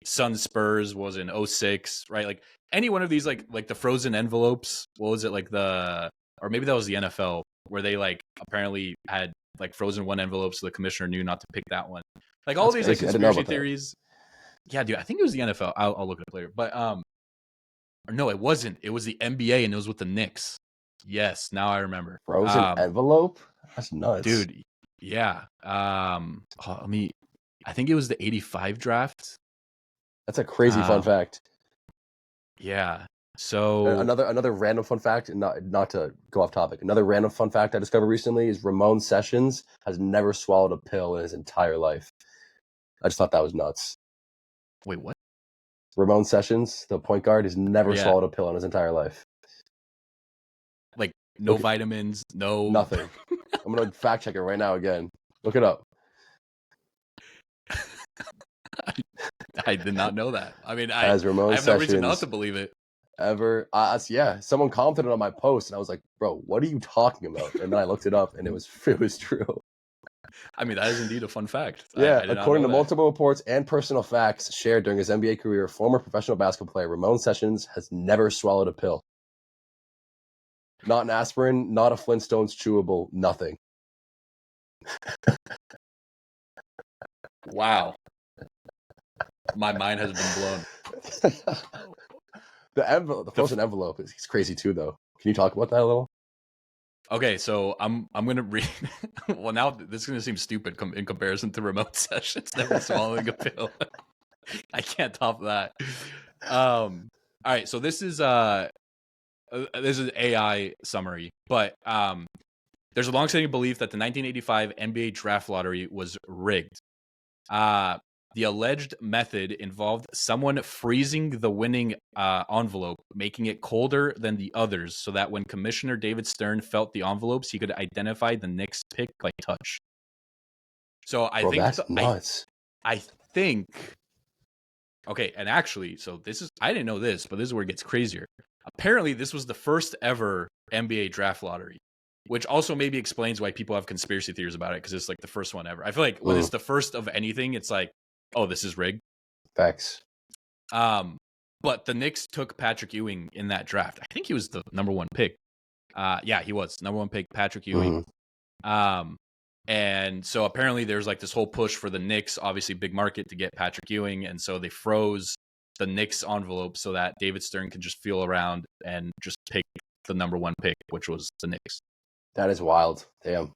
Suns Spurs was in 06, right? Like, any one of these, like the frozen envelopes, what was it, like or maybe that was the NFL, where they, like, apparently had, like, frozen one envelope so the commissioner knew not to pick that one. Like, all these, like, conspiracy theories. Yeah, dude, I think it was the NFL. I'll look it up later. But, or no, it wasn't. It was the NBA, and it was with the Knicks. Yes, now I remember. Frozen envelope? That's nuts. Dude, yeah. I think it was the 85 draft. That's a crazy fun fact. Yeah. So another random fun fact, and not to go off topic. Another random fun fact I discovered recently is Ramon Sessions has never swallowed a pill in his entire life. I just thought that was nuts. Wait, what? Ramon Sessions, the point guard, has never swallowed a pill in his entire life. Like no vitamins, no nothing. I'm gonna fact check it right now again. Look it up. I did not know that. I mean, I have no reason not to believe it. Someone commented on my post, and I was like, "Bro, what are you talking about?" And then I looked it up, and it was true. I mean, that is indeed a fun fact. Yeah, according to multiple reports and personal facts shared during his NBA career, former professional basketball player Ramon Sessions has never swallowed a pill. Not an aspirin, not a Flintstones chewable, nothing. Wow. My mind has been blown. The frozen envelope is crazy too, though. Can you talk about that a little? Okay, so I'm gonna read. Well, now this is gonna seem stupid in comparison to Ramon Sessions never swallowing a pill. I can't top that. All right, so this is AI summary, but there's a long-standing belief that the 1985 NBA draft lottery was rigged. The alleged method involved someone freezing the winning envelope, making it colder than the others, so that when Commissioner David Stern felt the envelopes, he could identify the Knicks pick by touch. So I think that's nuts. I think. Okay, and actually, so I didn't know this, but this is where it gets crazier. Apparently, this was the first ever NBA draft lottery, which also maybe explains why people have conspiracy theories about it, because it's like the first one ever. I feel like when it's the first of anything, it's like, oh, this is rigged. Facts. But the Knicks took Patrick Ewing in that draft. I think he was the number one pick. Yeah, he was number one pick, Patrick Ewing. And so apparently there's like this whole push for the Knicks, obviously big market, to get Patrick Ewing. And so they froze the Knicks envelope so that David Stern could just feel around and just pick the number one pick, which was the Knicks. That is wild. Damn.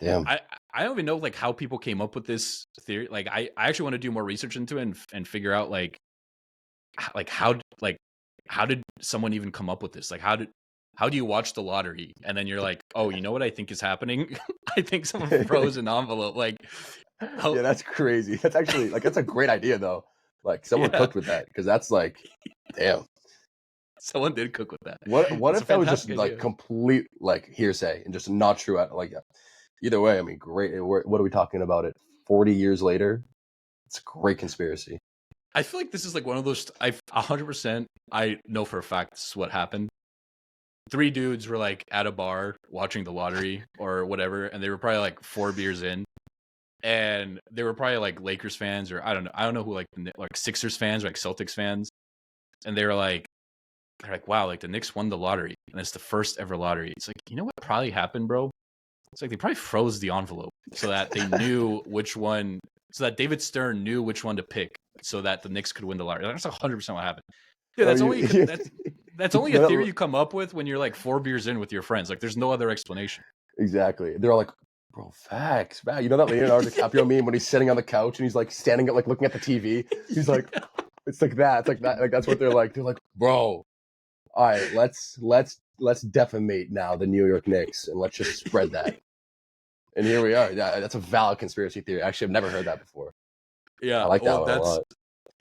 I don't even know like how people came up with this theory. Like I actually want to do more research into it and figure out like how did someone even come up with this? Like how do you watch the lottery and then you're like, oh, you know what I think is happening? I think someone froze an envelope. Like, yeah, that's crazy. That's actually that's a great idea though. Like someone cooked with that, because that's like, damn. Someone did cook with that. What if that was just like complete like hearsay and just not true? Like either way, I mean, great. What are we talking about? It 40 years later, it's a great conspiracy. I feel like this is like one of those. 100%. I know for a fact this is what happened. 3 dudes were like at a bar watching the lottery or whatever, and they were probably like 4 beers in, and they were probably like Lakers fans, or I don't know who, like Sixers fans or like Celtics fans, and they're like, wow, like the Knicks won the lottery, and it's the first ever lottery. It's like, you know what probably happened, bro? It's like they probably froze the envelope so that they knew which one, so that David Stern knew which one to pick, so that the Knicks could win the lottery. That's 100% what happened. Yeah, that's only. That's only a theory you come up with when you're like 4 beers in with your friends. Like, there's no other explanation. Exactly. They're all like, bro, facts. Man. You know that Leonardo DiCaprio meme when he's sitting on the couch and he's like standing up, like looking at the TV? He's like, it's like that. It's like that. Like, that's what they're like. They're like, bro, all right, let's defamate now the New York Knicks and let's just spread that. And here we are. Yeah, that's a valid conspiracy theory. Actually, I've never heard that before. Yeah. I like that one a lot.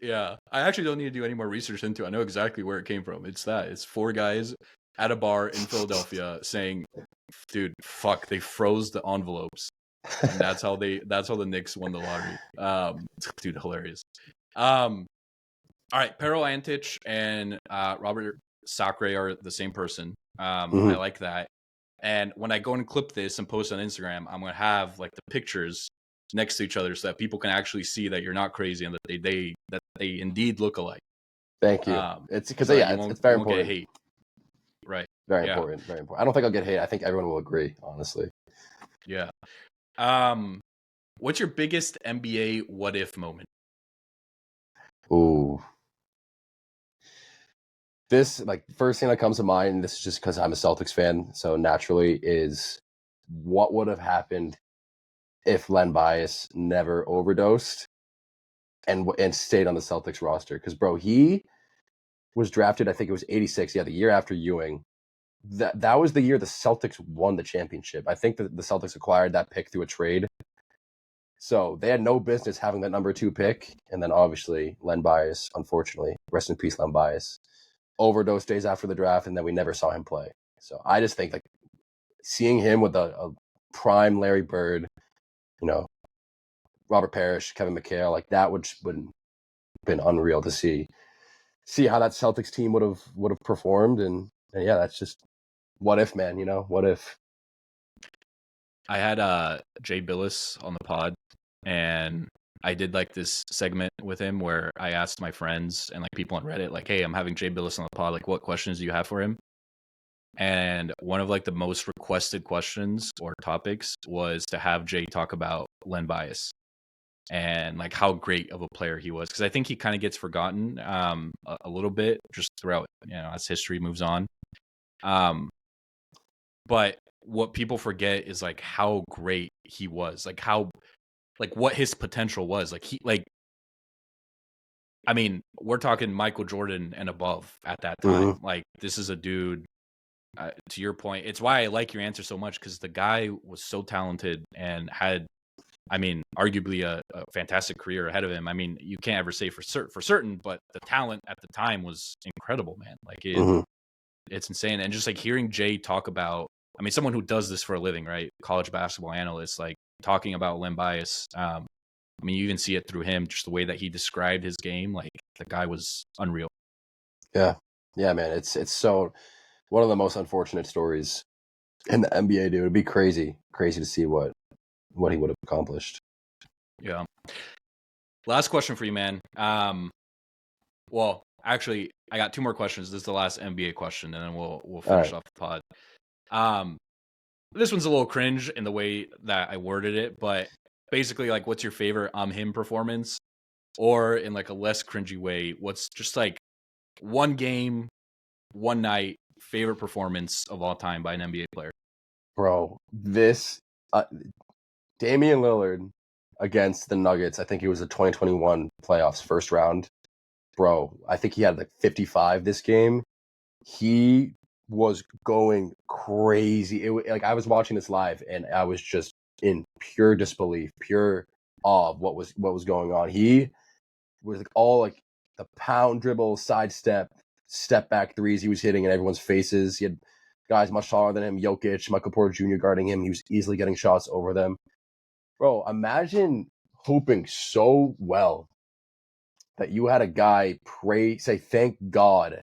Yeah. I actually don't need to do any more research into it. I know exactly where it came from. It's 4 guys at a bar in Philadelphia saying, dude, fuck, they froze the envelopes. And that's how the Knicks won the lottery. Dude, hilarious. All right, Pero Antich and Robert Sacre are the same person. I like that. And when I go and clip this and post on Instagram, I'm gonna have like the pictures next to each other so that people can actually see that you're not crazy and that they indeed look alike. Thank you. It's because it's very important. Get hate. Right. Very important. Very important. I don't think I'll get hate. I think everyone will agree, honestly. Yeah. What's your biggest NBA what if moment? Ooh. This, like, first thing that comes to mind, and this is just because I'm a Celtics fan, so naturally, is what would have happened if Len Bias never overdosed and stayed on the Celtics roster? Because, bro, he was drafted, I think it was 86, the year after Ewing. That was the year the Celtics won the championship. I think that the Celtics acquired that pick through a trade. So they had no business having that number 2 pick. And then obviously Len Bias, unfortunately, rest in peace, Len Bias, overdosed days after the draft, and then we never saw him play. So I just think like seeing him with a prime Larry Bird, Robert Parrish, Kevin McHale, like that would been unreal to see how that Celtics team would have performed. And yeah, that's just what if, man. What if? I had Jay Billis on the pod, and I did like this segment with him where I asked my friends and like people on Reddit, like, hey, I'm having Jay Billis on the pod. Like, what questions do you have for him? And one of like the most requested questions or topics was to have Jay talk about Len Bias and like how great of a player he was. Because I think he kind of gets forgotten a little bit just throughout, as history moves on. But what people forget is like how great he was, like how, like what his potential was. I mean, we're talking Michael Jordan and above at that time. Mm-hmm. Like, this is a dude, to your point, it's why I like your answer so much, because the guy was so talented and had, I mean, arguably a fantastic career ahead of him. I mean, you can't ever say for certain, but the talent at the time was incredible, man. Like, it's insane. And just like hearing Jay talk about, I mean, someone who does this for a living, right? College basketball analyst, like talking about Len Bias. I mean, you even see it through him, just the way that he described his game. Like, the guy was unreal. Yeah, man. It's so one of the most unfortunate stories in the NBA, dude. It'd be crazy to see what he would have accomplished. Yeah. Last question for you, man. Well, actually, I got 2 more questions. This is the last NBA question, and then we'll finish off the pod. This one's a little cringe in the way that I worded it, but basically, like, what's your favorite him performance? Or in like a less cringy way, what's just like one game, one night favorite performance of all time by an NBA player? Bro, this Damian Lillard against the Nuggets, I think it was the 2021 playoffs first round. Bro, I think he had like 55 this game. He was going crazy. Like, I was watching this live and I was just in pure disbelief, pure awe of what was going on. He was like all like the pound dribble, sidestep, step back threes he was hitting in everyone's faces. He had guys much taller than him, Jokic, Michael Porter Jr. guarding him. He was easily getting shots over them. Bro, imagine hooping so well that you had a guy say thank God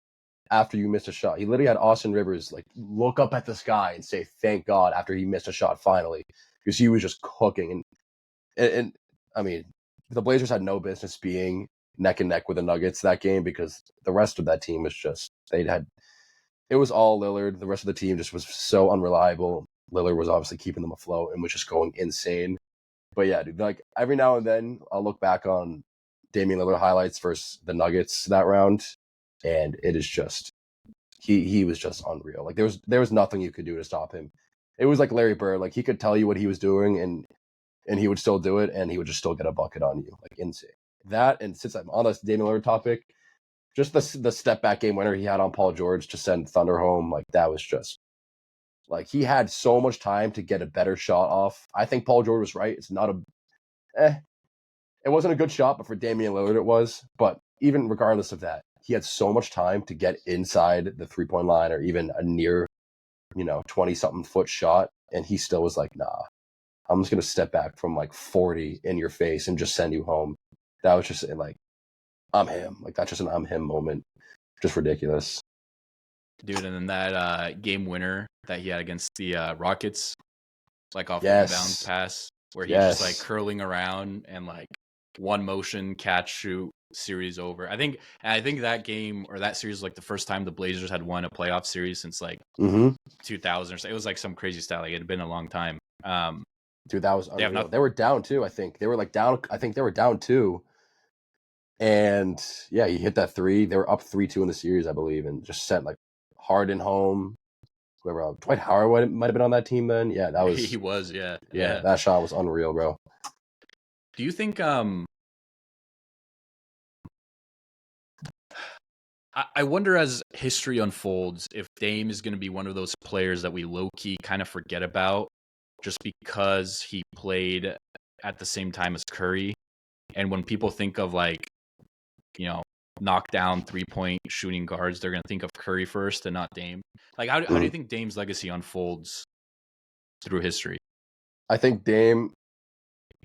after you missed a shot. He literally had Austin Rivers like look up at the sky and say thank God after he missed a shot finally, because he was just cooking. And I mean, the Blazers had no business being neck and neck with the Nuggets that game, because the rest of that team was just it was all Lillard. The rest of the team just was so unreliable. Lillard was obviously keeping them afloat and was just going insane. But yeah, dude, like every now and then I'll look back on Damian Lillard highlights versus the Nuggets that round, and it is just he was just unreal. Like there was nothing you could do to stop him. It was like Larry Bird. Like he could tell you what he was doing, and he would still do it, and he would just still get a bucket on you. Like insane. That, and since I'm on this Damian Lillard topic, just the step back game winner he had on Paul George to send Thunder home, like that was just like he had so much time to get a better shot off. I think Paul George was right. It's not it wasn't a good shot, but for Damian Lillard it was. But even regardless of that, he had so much time to get inside the 3-point line or even a near, 20-something foot shot, and he still was like, nah, I'm just gonna step back from like 40 in your face and just send you home. That was just like, I'm him. Like that's just an I'm him moment. Just ridiculous. Dude, and then that game winner that he had against the Rockets, like off the Yes. inbound pass, where he's Yes. just like curling around and like one motion, catch, shoot, series over. I think that game or that series was like the first time the Blazers had won a playoff series since like 2000 or so. It was like some crazy stat. Like it had been a long time. Dude, that was unreal. They were down too, I think. They were like down. I think they were down 2. And yeah, he hit that 3. They were up 3-2 in the series, I believe, and just sent like Harden home. Whoever else. Dwight Howard might have been on that team then. Yeah, that was he was, yeah. That shot was unreal, bro. Do you think I wonder as history unfolds if Dame is going to be one of those players that we low-key kind of forget about just because he played at the same time as Curry. And when people think of like, knockdown 3-point shooting guards, they're going to think of Curry first and not Dame. Like, how do you think Dame's legacy unfolds through history? I think Dame,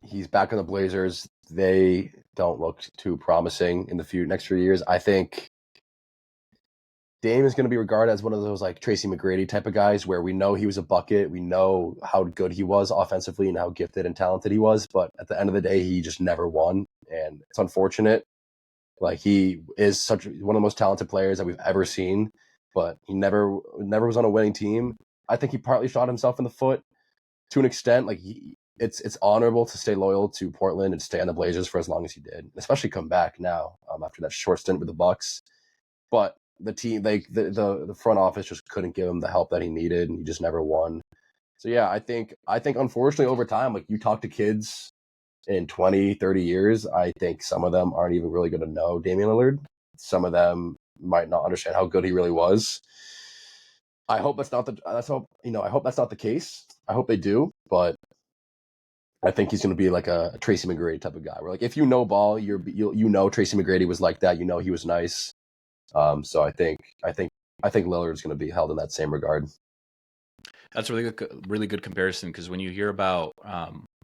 he's back on the Blazers. They don't look too promising in the next few years. I think Dame is going to be regarded as one of those like Tracy McGrady type of guys where we know he was a bucket. We know how good he was offensively and how gifted and talented he was. But at the end of the day, he just never won. And it's unfortunate. Like he is such one of the most talented players that we've ever seen, but he never was on a winning team. I think he partly shot himself in the foot to an extent. Like it's honorable to stay loyal to Portland and stay on the Blazers for as long as he did, especially come back now after that short stint with the Bucks. But the team, like the front office, just couldn't give him the help that he needed, and he just never won. So yeah, I think unfortunately over time, like you talk to kids in 20, 30 years, I think some of them aren't even really going to know Damian Lillard. Some of them might not understand how good he really was. I hope that's not the case. I hope they do, but I think he's going to be like a Tracy McGrady type of guy. Where like if you know ball, you know Tracy McGrady was like that. You know he was nice. So I think Lillard's going to be held in that same regard. That's a really good comparison because when you hear about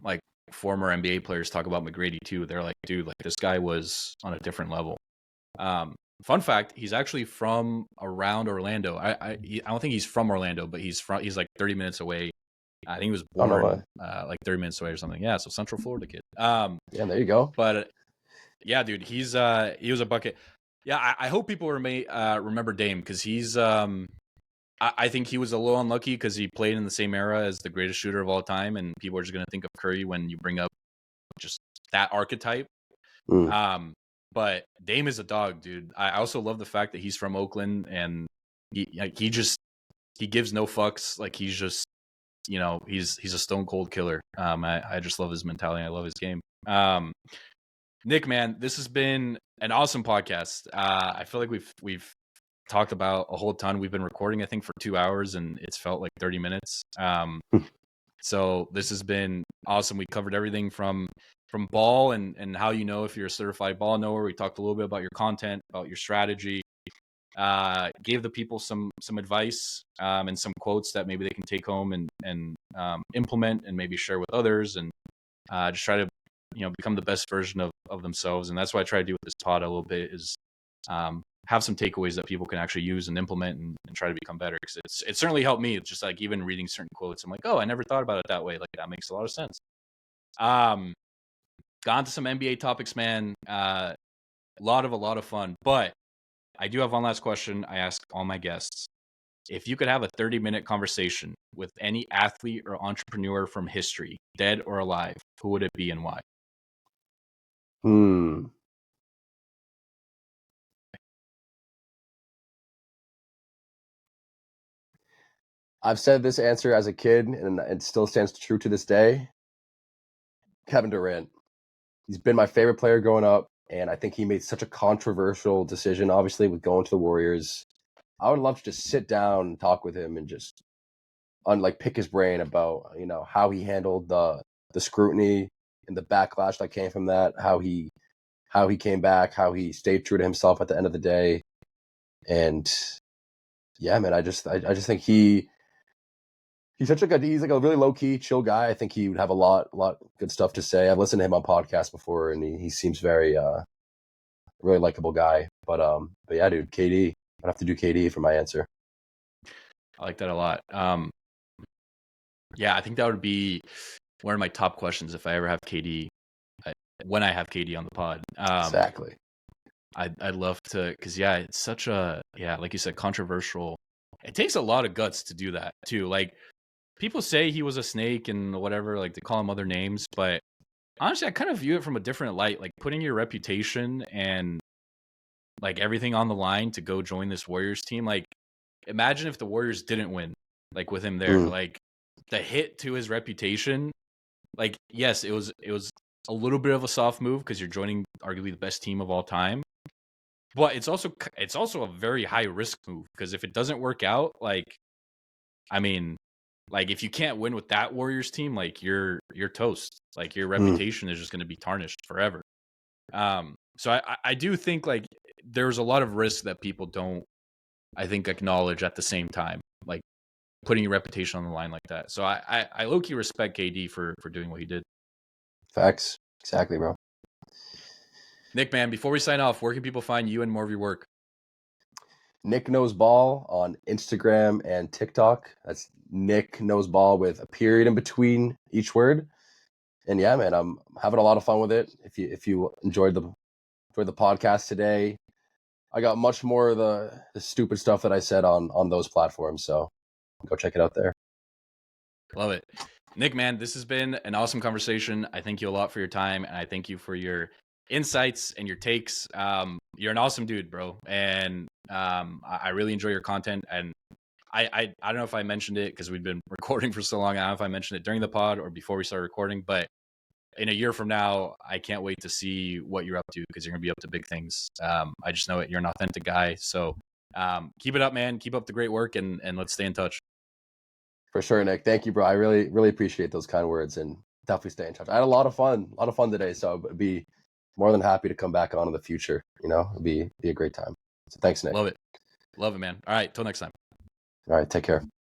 like former NBA players talk about McGrady too, they're like, dude, like this guy was on a different level. Fun fact: he's actually from around Orlando. I don't think he's from Orlando, but he's like 30 minutes away. I think he was born like 30 minutes away or something. Yeah, so Central Florida kid. Yeah, there you go. But yeah, dude, he was a bucket. Yeah, I hope people remember Dame because he's I think he was a little unlucky because he played in the same era as the greatest shooter of all time, and people are just going to think of Curry when you bring up just that archetype. But Dame is a dog, dude. I also love the fact that he's from Oakland, and he gives no fucks. Like he's just, he's a stone cold killer. I just love his mentality. I love his game. Nick, man, this has been an awesome podcast. I feel like we've talked about a whole ton. We've been recording, I think, for 2 hours, and it's felt like 30 minutes. So this has been awesome. We covered everything from ball and how you know if you're a certified ball knower. We talked a little bit about your content, about your strategy. Gave the people some advice and some quotes that maybe they can take home and implement and maybe share with others, and just try to become the best version of themselves. And that's what I try to do with this pod a little bit is have some takeaways that people can actually use and implement and try to become better, because it certainly helped me. It's just like even reading certain quotes, I'm like, oh, I never thought about it that way. Like that makes a lot of sense. Gone to some NBA topics, man. A lot of fun. But I do have one last question I ask all my guests. If you could have a 30-minute conversation with any athlete or entrepreneur from history, dead or alive, who would it be and why? I've said this answer as a kid, and it still stands true to this day. Kevin Durant. He's been my favorite player growing up, and I think he made such a controversial decision, obviously, with going to the Warriors. I would love to just sit down and talk with him and just pick his brain about how he handled the scrutiny and the backlash that came from that, how he came back, how he stayed true to himself at the end of the day. And yeah, man, I just think he's such he's like a really low key, chill guy. I think he would have a lot good stuff to say. I've listened to him on podcasts before, and he seems very really likable guy. But yeah, dude, KD. I'd have to do KD for my answer. I like that a lot. Yeah, I think that would be one of my top questions if I ever have KD. When I have KD on the pod. Exactly. I'd love to, because it's such a like you said, controversial. It takes a lot of guts to do that too. Like, people say he was a snake and whatever, like, they call him other names, but honestly, I kind of view it from a different light. Like, putting your reputation and like everything on the line to go join this Warriors team. Like, imagine if the Warriors didn't win, like, with him there. Like, the hit to his reputation. Like, yes, it was a little bit of a soft move because you're joining arguably the best team of all time. But it's also a very high risk move, because if it doesn't work out, like, I mean, like, if you can't win with that Warriors team, like, you're toast. Like, your reputation is just going to be tarnished forever. So I do think, like, there's a lot of risk that people don't, I think, acknowledge at the same time, like putting your reputation on the line like that. So I low-key respect KD for doing what he did. Facts. Exactly, bro. Nick, man, before we sign off, where can people find you and more of your work? Nick Knows Ball on Instagram and TikTok. That's Nick Knows Ball with a period in between each word. And yeah, man, I'm having a lot of fun with it. If you enjoyed the podcast today, I got much more of the stupid stuff that I said on those platforms. So go check it out there. Love it. Nick, man, this has been an awesome conversation. I thank you a lot for your time, and I thank you for your insights and your takes. You're an awesome dude, bro. And I really enjoy your content. And I don't know if I mentioned it because we've been recording for so long. I don't know if I mentioned it during the pod or before we started recording, but in a year from now, I can't wait to see what you're up to, because you're going to be up to big things. I just know it. You're an authentic guy. So keep it up, man. Keep up the great work, and let's stay in touch. For sure, Nick. Thank you, bro. I really, really appreciate those kind words, and definitely stay in touch. I had a lot of fun today, so I'd be more than happy to come back on in the future. It'd be a great time. So thanks, Nick. Love it, man. All right, till next time. All right, take care.